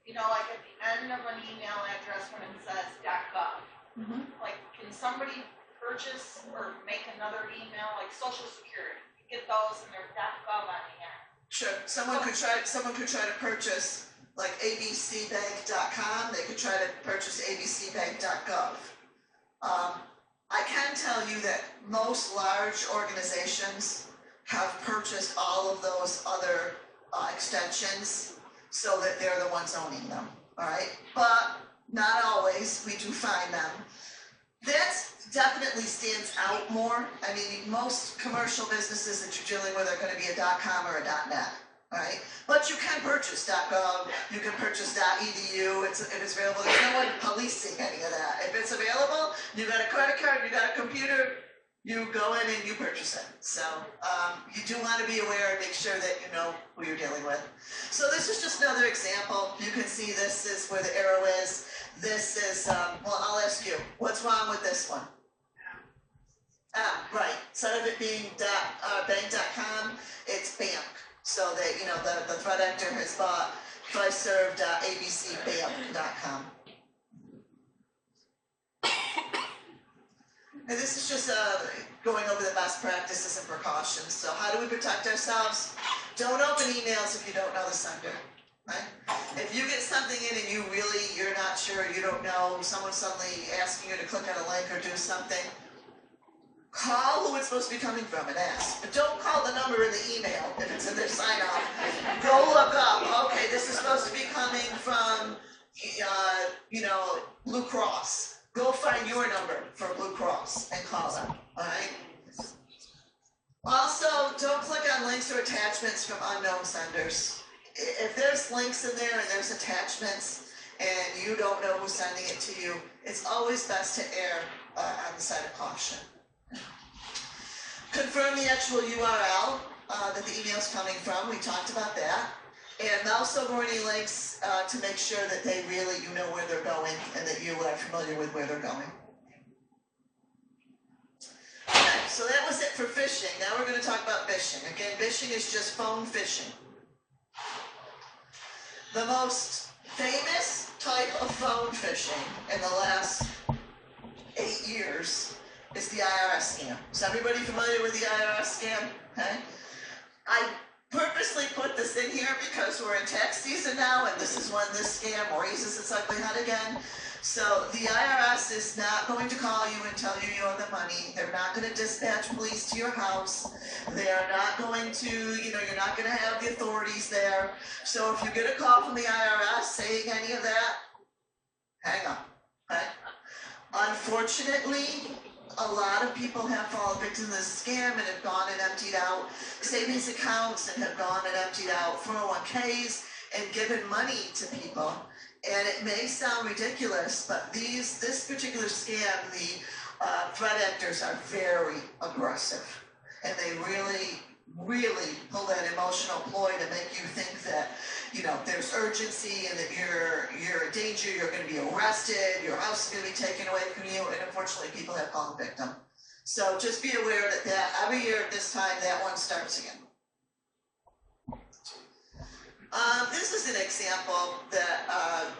like at the end of an email address when it says .gov? Mm-hmm. Like, can somebody purchase or make another email, like Social Security? You get those and they're .gov on the end. Sure. Someone could try to purchase like abcbank.com. They could try to purchase abcbank.gov. I can tell you that most large organizations have purchased all of those other extensions so that they're the ones owning them. All right, but not always. We do find them. That definitely stands out more. I mean, most commercial businesses that you're dealing with are going to be a .com or a .net. All right, but you can purchase .gov, you can purchase .edu. If it's available, there's no one policing any of that. If it's available, you got a credit card, you got a computer, you go in and you purchase it. So you do want to be aware and make sure that you know who you're dealing with. So this is just another example. You can see this is where the arrow is. This is, well, I'll ask you, what's wrong with this one? Right. Instead of it being bank.com, it's bank. So that, the threat actor has bought fiserv.abcbank.com. And this is just going over the best practices and precautions. So how do we protect ourselves? Don't open emails if you don't know the sender, right? If you get something in and you're not sure, you don't know, someone's suddenly asking you to click on a link or do something, call who it's supposed to be coming from and ask. But don't call the number in the email if it's in their sign-off. Go look up, okay, this is supposed to be coming from, Blue Cross. Go find your number for Blue Cross and call them, all right? Also, don't click on links or attachments from unknown senders. If there's links in there and there's attachments and you don't know who's sending it to you, it's always best to err on the side of caution. Confirm the actual URL that the email is coming from. We talked about that. And mouse over any links to make sure that they really, you know where they're going and that you are familiar with where they're going. Okay, so that was it for phishing. Now we're going to talk about phishing. Again, phishing is just phone phishing. The most famous type of phone phishing in the last 8 years is the IRS scam. Is everybody familiar with the IRS scam? Okay. I purposely put this in here because we're in tax season now, and this is when this scam raises its ugly head again. So the IRS is not going to call you and tell you you owe them money. They're not going to dispatch police to your house. They are not going to, you're not going to have the authorities there. So if you get a call from the IRS saying any of that, hang up. Okay? Unfortunately, a lot of people have fallen victim to this scam and have gone and emptied out savings accounts and have gone and emptied out 401ks and given money to people. And it may sound ridiculous, but this particular scam, the threat actors are very aggressive. And they really, really pull that emotional ploy to make you think that, there's urgency and that you're in danger, you're going to be arrested, your house is going to be taken away from you, and unfortunately people have fallen victim. So just be aware that every year at this time, that one starts again. This is an example that,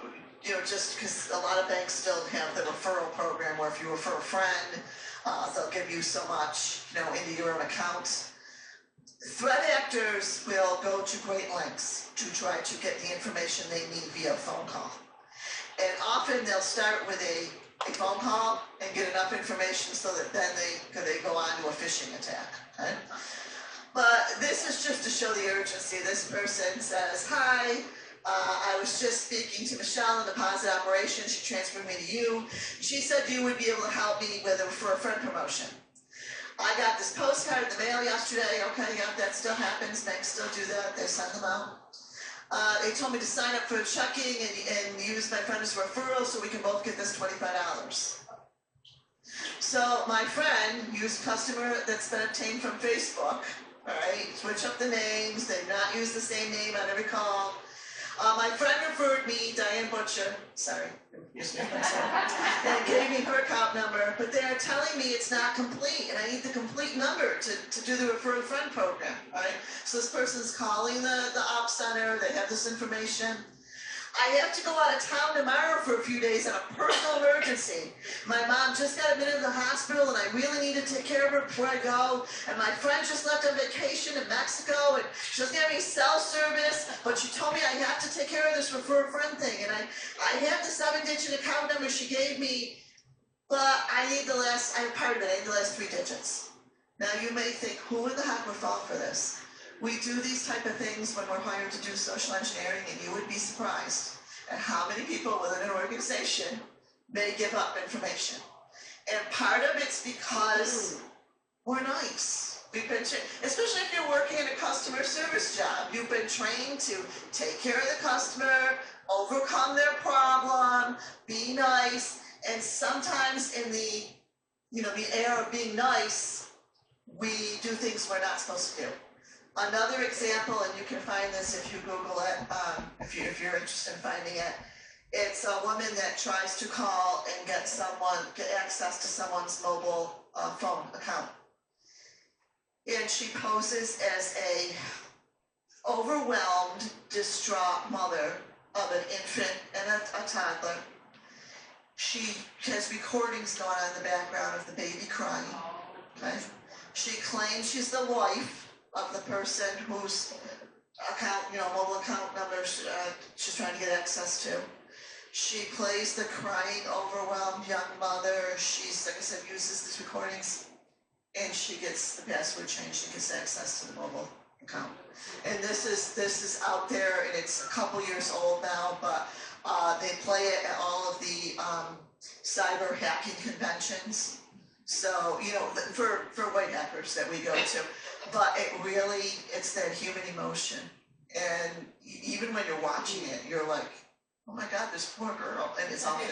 just because a lot of banks still have the referral program where if you refer a friend, they'll give you so much, into your own account. Threat actors will go to great lengths to try to get the information they need via phone call. And often they'll start with a phone call and get enough information so that then they go on to a phishing attack. Okay? But this is just to show the urgency. This person says, hi, I was just speaking to Michelle in deposit operations. She transferred me to you. She said you would be able to help me with a refer a friend promotion. I got this postcard in the mail yesterday. Okay, yeah, that still happens. Banks still do that. They send them out. They told me to sign up for checking and use my friend as a referral so we can both get this $25. So my friend used a customer that's been obtained from Facebook. All right, switch up the names. They've not used the same name on every call. My friend referred me, Diane Butcher, sorry, and gave me her account number, but they're telling me it's not complete, and I need the complete number to do the refer a friend program, right? So this person's calling the ops center, they have this information. I have to go out of town tomorrow for a few days on a personal emergency. My mom just got admitted to the hospital and I really need to take care of her before I go. And my friend just left on vacation in Mexico and she doesn't have any cell service, but she told me I have to take care of this refer a friend thing. And I have the 7-digit account number she gave me, but I need the last 3 digits. Now you may think, who in the heck would fall for this? We do these type of things when we're hired to do social engineering, and you would be surprised at how many people within an organization may give up information. And part of it's because we're nice. We've been especially if you're working in a customer service job, you've been trained to take care of the customer, overcome their problem, be nice, and sometimes in the air of being nice, we do things we're not supposed to do. Another example, and you can find this if you Google it, if you're interested in finding it, it's a woman that tries to call and get access to someone's mobile phone account. And she poses as a overwhelmed, distraught mother of an infant and a toddler. She has recordings going on in the background of the baby crying. Okay? She claims she's the wife of the person whose account, mobile account number she's trying to get access to. She plays the crying, overwhelmed young mother. She's, like I said, uses these recordings, and she gets the password changed. She gets access to the mobile account. And this is out there, and it's a couple years old now, but they play it at all of the cyber hacking conventions. So, for white hackers that we go to. But it's that human emotion. And even when you're watching it, you're like, oh my God, this poor girl. And it's all fake.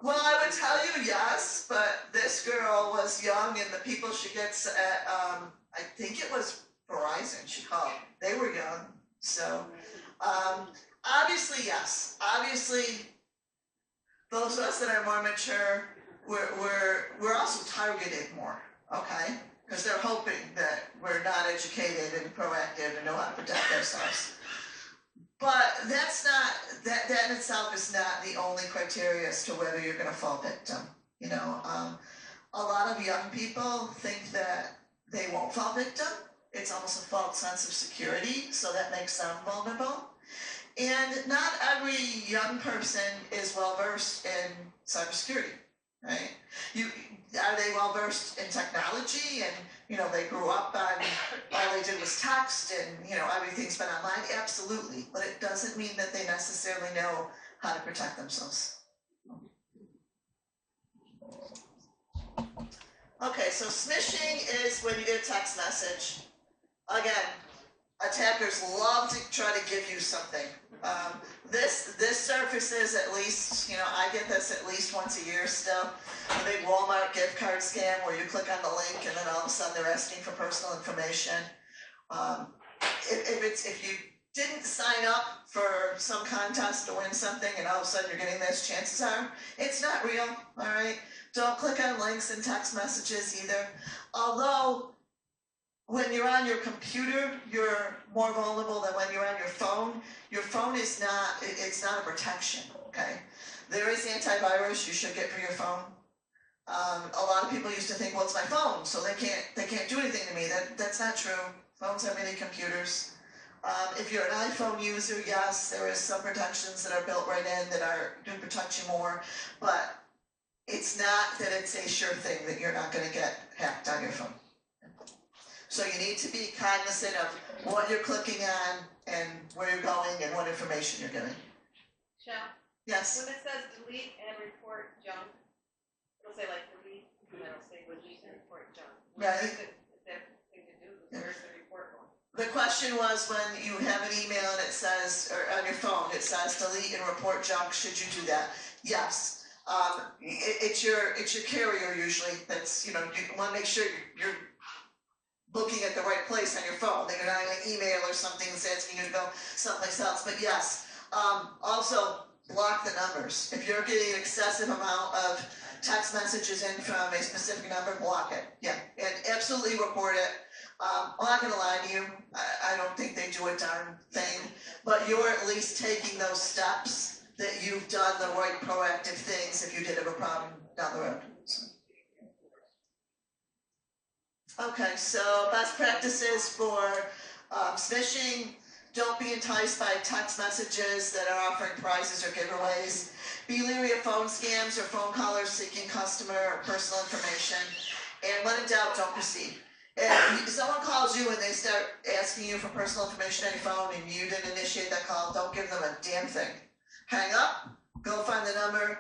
Well, I would tell you yes, but this girl was young and the people she gets at, I think it was Verizon she called. They were young. So, obviously, yes. Obviously, those of us that are more mature, we're also targeted more, okay? Because they're hoping that we're not educated and proactive and know how to protect ourselves. But that's not, that in itself is not the only criteria as to whether you're going to fall victim. A lot of young people think that they won't fall victim. It's almost a false sense of security, so that makes them vulnerable. And not every young person is well versed in cybersecurity, right? Are they well versed in technology and, they grew up on, all they did was text and, everything's been online? Absolutely, but it doesn't mean that they necessarily know how to protect themselves. Okay, so smishing is when you get a text message. Again, attackers love to try to give you something. This surfaces at least, I get this at least once a year still. The big Walmart gift card scam where you click on the link and then all of a sudden they're asking for personal information. If you didn't sign up for some contest to win something and all of a sudden you're getting this, chances are it's not real, all right? Don't click on links in text messages either. Although, when you're on your computer, you're more vulnerable than when you're on your phone. Your phone is not, it's not a protection, okay? There is antivirus you should get for your phone. A lot of people used to think, well, it's my phone, so they can't do anything to me. That's not true. Phones are really computers. If you're an iPhone user, yes, there is some protections that are built right in that do protect you more, but it's not that it's a sure thing that you're not going to get hacked on your phone. So you need to be cognizant of what you're clicking on and where you're going and what information you're getting. Michelle, Yes? when it says delete and report junk, it'll say like delete, and then it'll say delete and report junk. Right. What is that thing to do? Where's the report going? The question was when you have an email and it says, or on your phone, it says delete and report junk, should you do that? Yes. It's your carrier usually that's, you want to make sure you're looking at the right place on your phone, that you're not in an email or something that's asking you to go someplace else. But yes, also block the numbers. If you're getting an excessive amount of text messages in from a specific number, block it. Yeah, and absolutely report it. I'm not going to lie to you. I don't think they do a darn thing, but you're at least taking those steps that you've done the right proactive things if you did have a problem down the road. Okay, so best practices for smishing. Don't be enticed by text messages that are offering prizes or giveaways. Be leery of phone scams or phone callers seeking customer or personal information. And when in doubt, don't proceed. If someone calls you and they start asking you for personal information on your phone and you didn't initiate that call, don't give them a damn thing. Hang up, go find the number.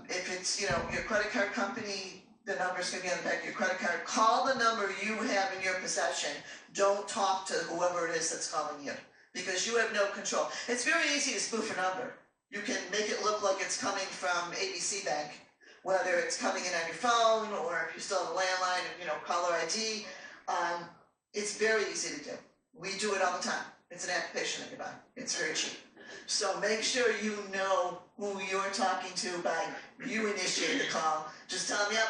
If it's, your credit card company, the number's gonna be on the back of your credit card. Call the number you have in your possession. Don't talk to whoever it is that's calling you, because you have no control. It's very easy to spoof a number. You can make it look like it's coming from ABC Bank, whether it's coming in on your phone or if you still have a landline and, caller ID. It's very easy to do. We do it all the time. It's an application that you buy. It's very cheap. So make sure you know who you're talking to by you initiate the call. Just tell them, yep,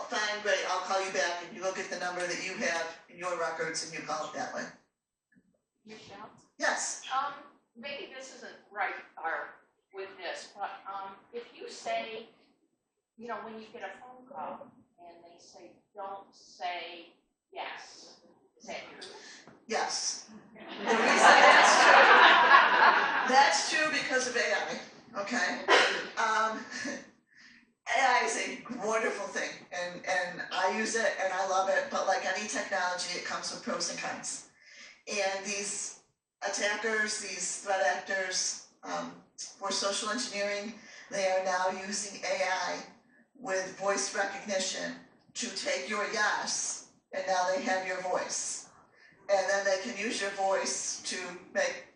fine, great, I'll call you back, and you go get the number that you have in your records and you call it that way. Michelle? Yes? Maybe this isn't right or with this, but if you say, when you get a phone call and they say, don't say yes, is that true? Yes. The reason that's true because of AI, okay? AI is a wonderful thing, and I use it and I love it, but like any technology, it comes with pros and cons. And these attackers, these threat actors, for social engineering, they are now using AI with voice recognition to take your yes, and now they have your voice. And then they can use your voice to make,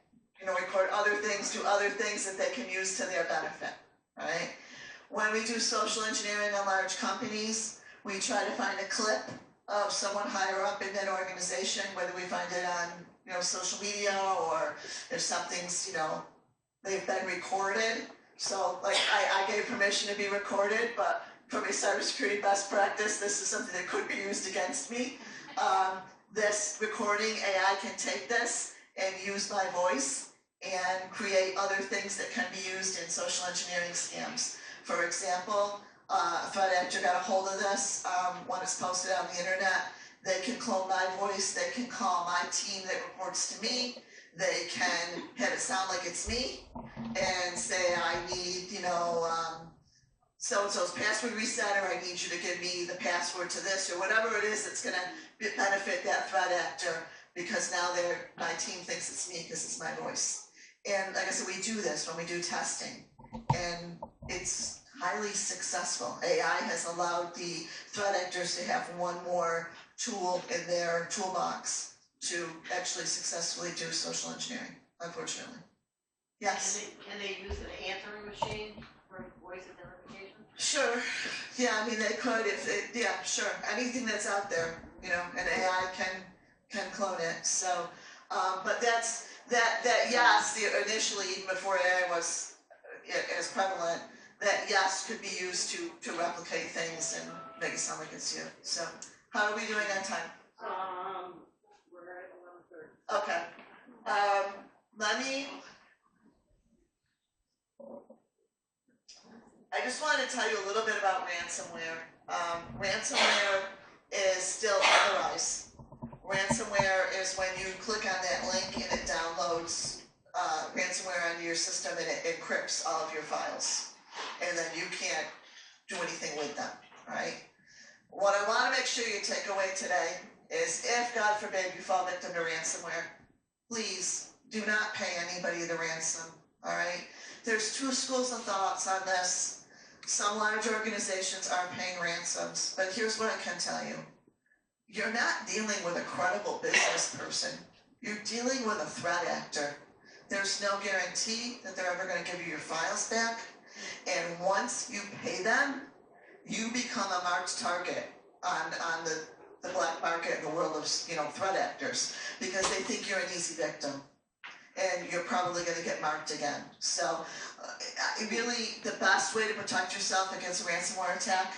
record other things, do other things that they can use to their benefit, right? When we do social engineering on large companies, we try to find a clip of someone higher up in that organization, whether we find it on, social media or if something's, they've been recorded. So, like, I gave permission to be recorded, but from a cybersecurity best practice, this is something that could be used against me. This recording, AI can take this and use my voice and create other things that can be used in social engineering scams. For example, a threat actor got a hold of this when it's posted on the internet. They can clone my voice, they can call my team that reports to me, they can have it sound like it's me and say, so-and-so's password reset, or I need you to give me the password to this, or whatever it is that's gonna benefit that threat actor, because now my team thinks it's me because it's my voice. And like I said, we do this when we do testing, and it's highly successful. AI has allowed the threat actors to have one more tool in their toolbox to actually successfully do social engineering, unfortunately. Yes? Can they use an answering machine for voice identification? Sure. Yeah, I mean, they could yeah, sure. Anything that's out there, you know, an AI can clone it. So, but that's, that yes, initially, even before AI was as prevalent, that yes could be used to replicate things and make it sound like it's you. So, how are we doing on time? We're at 11:30. Okay. I just wanted to tell you a little bit about ransomware. Ransomware is still on the rise. Ransomware is when you click on that link and it downloads ransomware onto your system and it encrypts all of your files. And then you can't do anything with them, right? What I want to make sure you take away today is, if God forbid you fall victim to ransomware, please do not pay anybody the ransom, all right? There's two schools of thoughts on this. Some large organizations aren't paying ransoms, but here's what I can tell you. You're not dealing with a credible business person. You're dealing with a threat actor. There's no guarantee that they're ever going to give you your files back. And once you pay them, you become a marked target on the black market in the world of, you know, threat actors, because they think you're an easy victim. And you're probably going to get marked again. So really, the best way to protect yourself against a ransomware attack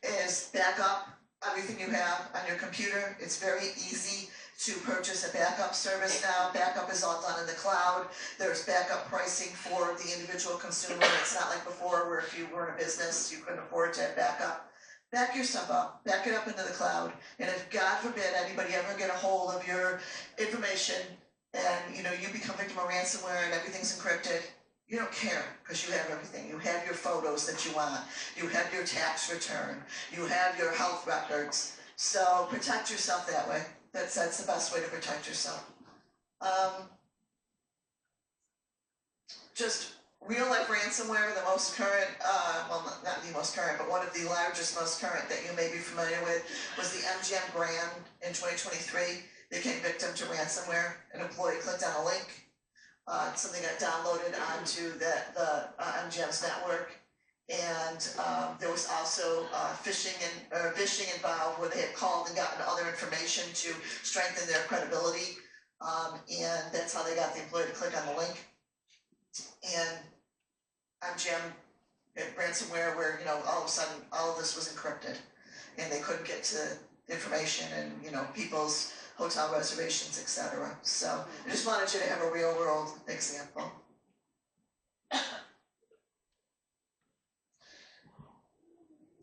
is back up everything you have on your computer. It's very easy to purchase a backup service now. Backup is all done in the cloud. There's backup pricing for the individual consumer. It's not like before, where if you were in a business, you couldn't afford to have backup. Back yourself up, back it up into the cloud. And if God forbid anybody ever get a hold of your information, and you know you become victim of ransomware and everything's encrypted, you don't care, because you have everything. You have your photos that you want, you have your tax return, you have your health records. So protect yourself that way. That's the best way to protect yourself. Just real life ransomware, the most current, well, not the most current, but one of the largest, most current that you may be familiar with was the MGM Grand in 2023. Became victim to ransomware. An employee clicked on a link. Something got downloaded onto the MGM's network, and there was also phishing involved, where they had called and gotten other information to strengthen their credibility, and that's how they got the employee to click on the link. And MGM ransomware, where all of a sudden all of this was encrypted, and they couldn't get to information and people's hotel reservations, etc. So I just wanted you to have a real world example.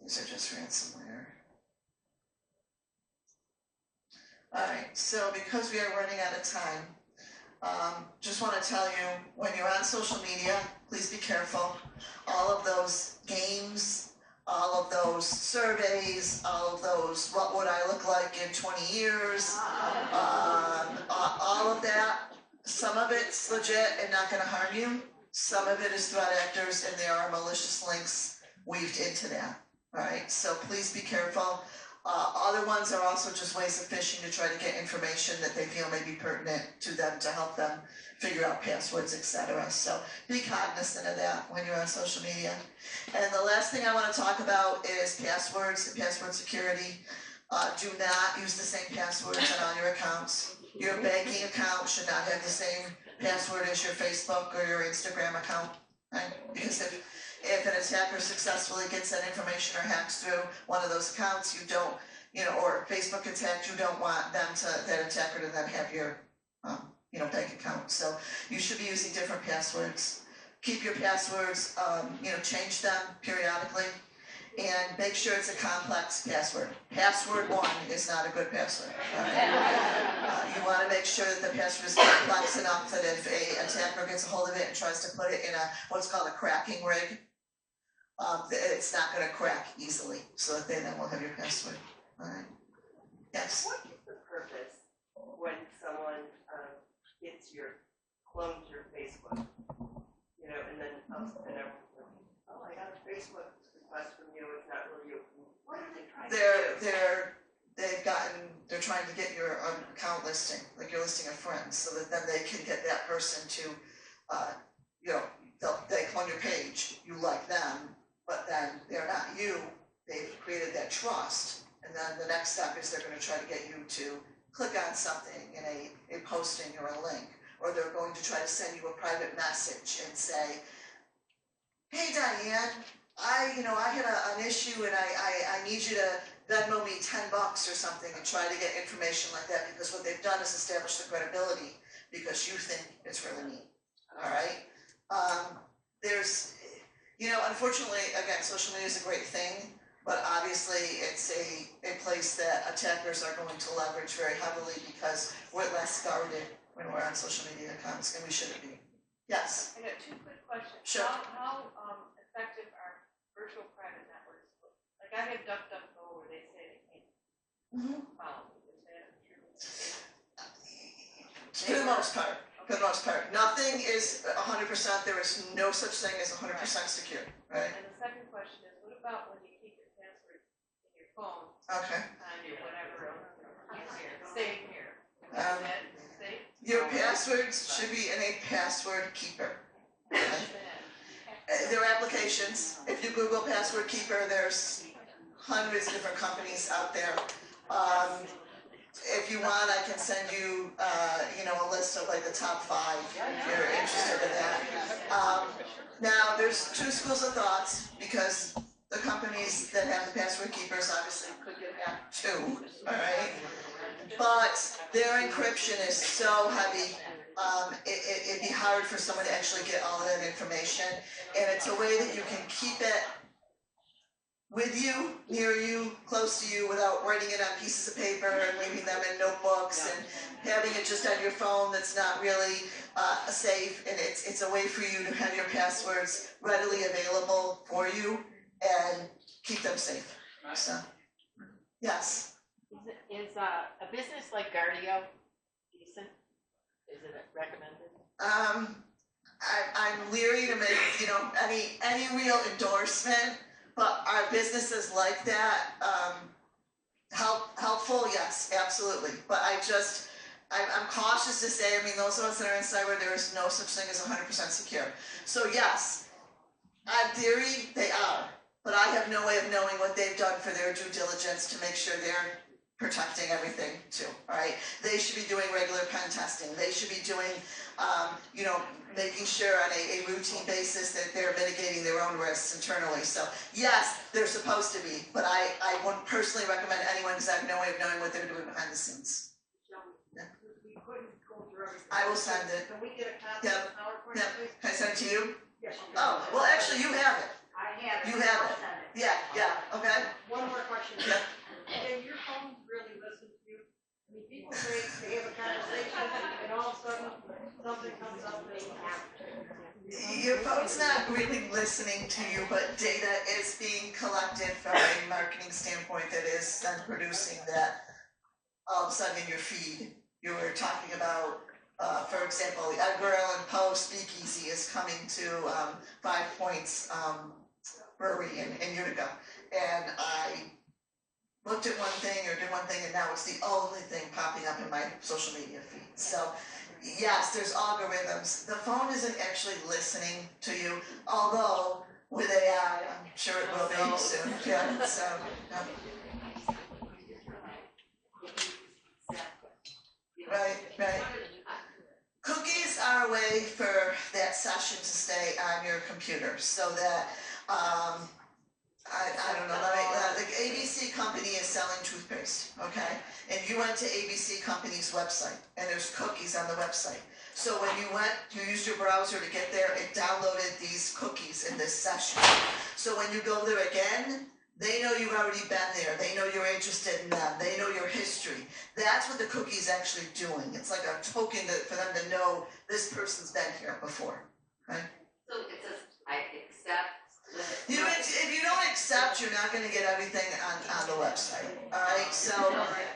These are just ransomware. Alright, so because we are running out of time, just want to tell you, when you're on social media, please be careful. All of those games, all of those surveys, all of those what would I look like in 20 years, all of that, some of it's legit and not going to harm you. Some of it is threat actors, and there are malicious links weaved into that. Alright, so please be careful. Other ones are also just ways of phishing to try to get information that they feel may be pertinent to them, to help them figure out passwords, etc. So be cognizant of that when you're on social media. And the last thing I want to talk about is passwords and password security. Do not use the same passwords on all your accounts. Your banking account should not have the same password as your Facebook or your Instagram account, right? Because if an attacker successfully gets that information or hacks through one of those accounts, you don't, or Facebook gets hacked, you don't want that attacker to then have your, bank account. So you should be using different passwords. Keep your passwords, change them periodically, and make sure it's a complex password. Password 1 is not a good password. Right? You want to make sure that the password is complex enough that if an attacker gets a hold of it and tries to put it in what's called a cracking rig, it's not gonna crack easily, so that they then will have your password, alright? Yes? What is the purpose when someone gets clones your Facebook, and then and everyone, oh, I got a Facebook request from you, it's not really you. What are they trying to do? They're trying to get your account listing, like your listing of friends, so that then they can get that person to, they clone your page, you like them, but then they're not you, they've created that trust, and then the next step is they're gonna try to get you to click on something in a posting or a link, or they're going to try to send you a private message and say, hey Diane, I had an issue and I need you to Venmo me $10 or something and try to get information like that, because what they've done is establish the credibility because you think it's really me, all right? Unfortunately, again, social media is a great thing, but obviously it's a place that attackers are going to leverage very heavily because we're less guarded when we're on social media accounts, and we shouldn't be. Yes? I got 2 quick questions. Sure. How effective are virtual private networks? Like I have DuckDuckGo where they say they can't follow me. Is that true? For the most part. For the most part. Nothing is 100%, there is no such thing as 100% secure, right? And the second question is, what about when you keep your passwords in your phone? Okay. On your whatever, save here. Is that safe? Your passwords should be in a password keeper. There are applications. If you Google password keeper, there's hundreds of different companies out there. If you want, I can send you, a list of like the top 5 if you're interested in that. Now, there's 2 schools of thoughts because the companies that have the password keepers obviously could get hacked too, all right? But their encryption is so heavy, it'd be hard for someone to actually get all of that information, and it's a way that you can keep it with you, near you, close to you, without writing it on pieces of paper and leaving them in notebooks and having it just on your phone that's not really safe, and it's a way for you to have your passwords readily available for you and keep them safe, so, yes. Is a business like Guardio decent? Is it recommended? I'm leery to make, any real endorsement, but are businesses like that, helpful? Yes, absolutely. But I'm cautious to say, those of us that are in cyber, there is no such thing as 100% secure. So yes, in theory, they are. But I have no way of knowing what they've done for their due diligence to make sure they're protecting everything too, all right? They should be doing regular pen testing. They should be doing, making sure on a routine basis that they're mitigating their own risks internally. So yes, they're supposed to be, but I wouldn't personally recommend anyone because I have no way of knowing what they're doing behind the scenes. Yeah. I will send it. Can we get a copy Yep. of the PowerPoint, Yep. please? Can I send it to you? Yes. Oh, well actually you have it. I have it. You have I'll it. send it. Yeah, okay? One more question. Yeah. Can your phones really listen to you? People say they have a conversation and all of a sudden something comes up and they have to. Your phone's not really listening to you, but data is being collected from a marketing standpoint that is then producing that all of a sudden in your feed. You were talking about, for example, Edgar Allan Poe Speakeasy is coming to 5 Points Brewery in Utica. And I looked at one thing or did one thing and now it's the only thing popping up in my social media feed. So yes, there's algorithms. The phone isn't actually listening to you, although with AI, I'm sure it will be soon. Yeah, so, Right. Cookies are a way for that session to stay on your computer so that, I don't know, like ABC Company is selling toothpaste, okay? And you went to ABC Company's website and there's cookies on the website. So when you used your browser to get there, it downloaded these cookies in this session. So when you go there again, they know you've already been there. They know you're interested in them. They know your history. That's what the cookie's actually doing. It's like a token for them to know this person's been here before, right? So it says, I accept. You but you're not gonna get everything on the website, alright? So,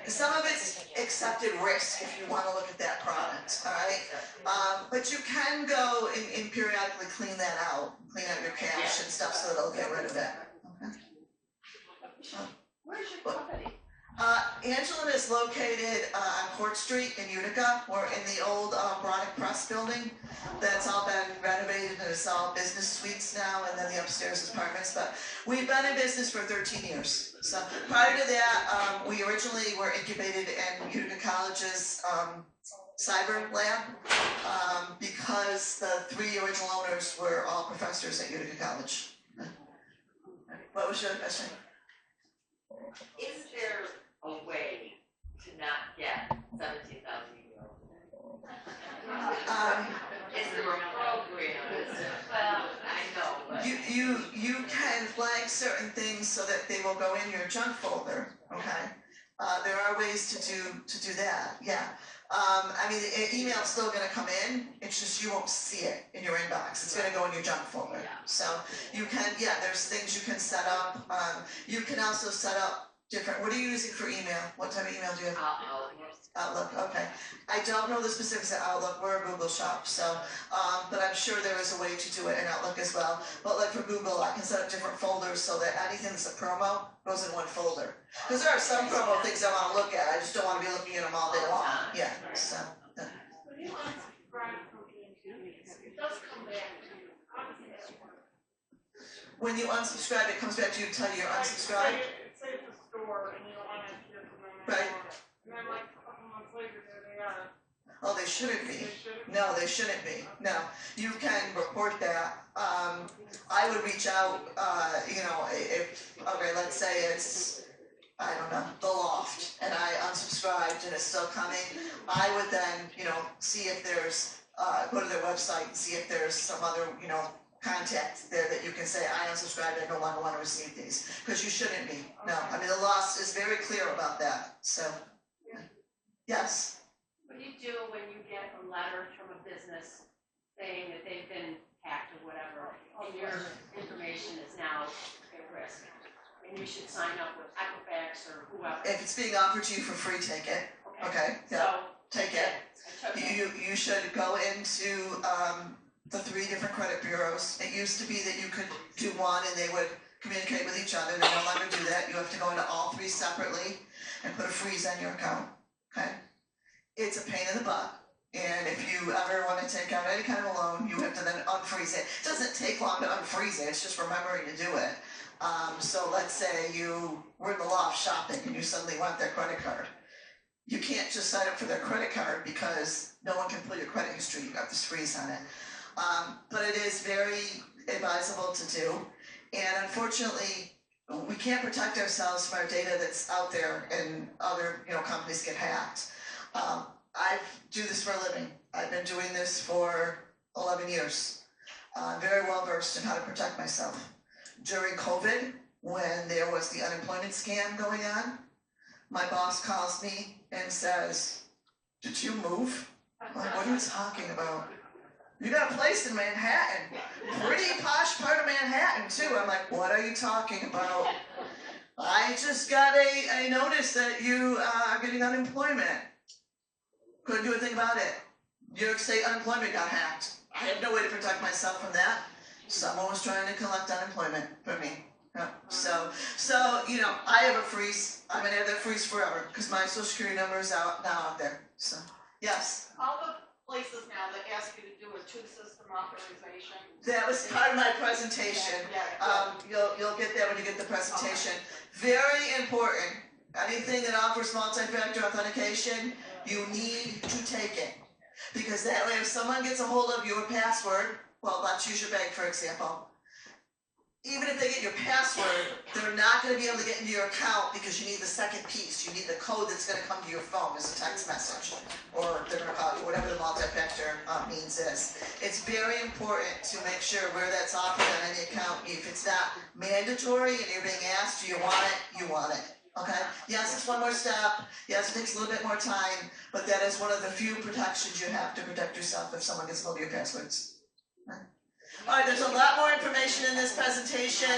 some of it's accepted risk if you wanna look at that product, alright? But you can go and periodically clean out your cache and stuff, so it'll get rid of it. Where's your company? Angela is located on Court Street in Utica. We're in the old Bronick Press building. That's all been renovated and it's all business suites now, and then the upstairs is apartments. But we've been in business for 13 years. So prior to that, we originally were incubated in Utica College's cyber lab because the 3 original owners were all professors at Utica College. What was your question? Is there a way to not get 17,000 emails? Is there a program? Well, I know, but. You can flag certain things so that they will go in your junk folder, okay? There are ways to do that, yeah. I mean, the email's still gonna come in, it's just you won't see it in your inbox, it's gonna go in your junk folder. So you can, yeah, there's things you can set up, you can also set up different, what are you using for email? What type of email do you have? Outlook, okay. I don't know the specifics of Outlook, we're a Google shop, so, but I'm sure there is a way to do it in Outlook as well. But like for Google, I can set up different folders so that anything that's a promo goes in one folder. Because there are some promo things I wanna look at, I just don't wanna be looking at them all day long, yeah, so. When you unsubscribe from it does come back to you. How does that work? When you unsubscribe, it comes back to you to tell you you're unsubscribed? Say it's a store and you don't wanna hear from them anymore. Right. And then like a couple months later, there they are. Oh, they shouldn't be. They shouldn't? No, they shouldn't be. No, you can report that. I would reach out, if, okay, let's say it's, I don't know, the Loft, and I unsubscribed and it's still coming. I would then, see if there's, go to their website and see if there's some other, contact there that you can say, I unsubscribed, I no longer want to receive these. Because you shouldn't be. No, I mean, the law is very clear about that, so. Yes. What do you do when you get a letter from a business saying that they've been hacked or whatever, and your information is now at risk? And you should sign up with Equifax or whoever. If it's being offered to you for free, take it. Okay, yeah, So, take it. I took it. You should go into the 3 different credit bureaurs. It used to be that you could do one and they would communicate with each other. They no longer do that. You have to go into all 3 separately and put a freeze on your account. Okay? It's a pain in the butt. And if you ever want to take out any kind of loan, you have to then unfreeze it. It doesn't take long to unfreeze it, it's just remembering to do it. So let's say you were in the Loft shopping and you suddenly want their credit card. You can't just sign up for their credit card because no one can pull your credit history, you got this freeze on it. But it is very advisable to do. And unfortunately, we can't protect ourselves from our data that's out there and other companies get hacked. I do this for a living. I've been doing this for 11 years. I'm very well versed in how to protect myself. During COVID, when there was the unemployment scam going on, my boss calls me and says, "Did you move?" I'm like, "What are you talking about?" "You got a place in Manhattan, pretty posh part of Manhattan too." I'm like, "What are you talking about?" "I just got a notice that you are getting unemployment." Couldn't do anything about it. New York State unemployment got hacked. I had no way to protect myself from that. Someone was trying to collect unemployment from me. So I have a freeze. I'm gonna have that freeze forever because my social security number is now out there. So yes. All the places now that ask you to do a 2-system authorization. That was part of my presentation. You'll get that when you get the presentation. Very important. Anything that offers multi-factor authentication, you need to take it. Because that way if someone gets a hold of your password, well, let's use your bank for example. Even if they get your password, they're not going to be able to get into your account because you need the second piece. You need the code that's going to come to your phone as a text message. Or they're going to call you, whatever the multi-factor means is. It's very important to make sure where that's offered on any account. If it's not mandatory and you're being asked, do you want it? You want it. Okay? Yes, it's one more step. Yes, it takes a little bit more time. But that is one of the few protections you have to protect yourself if someone gets hold of your passwords. All right, there's a lot more information in this presentation.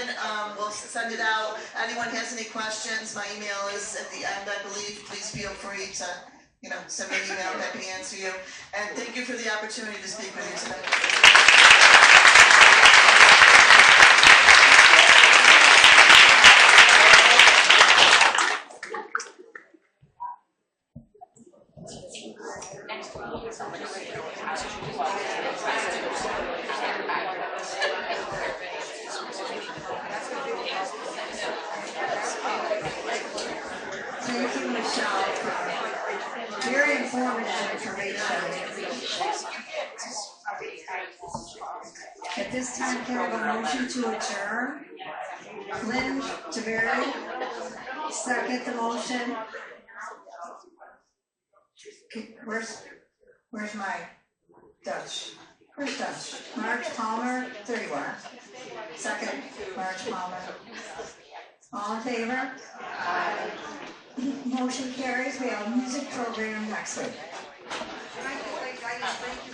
We'll send it out. Anyone has any questions, my email is at the end, I believe. Please feel free to, send me an email, I'm happy to answer you. And thank you for the opportunity to speak with you tonight. Thank you, Michelle, for very informative information. At this time, can I have a motion to adjourn? Lynn, Taveri, second the motion. Okay, where's my Dutch? Where's Dutch? Marge Palmer, there you are. Second, Marge Palmer. All in favor? Aye. Motion carries. We have a music program next week. Thank you.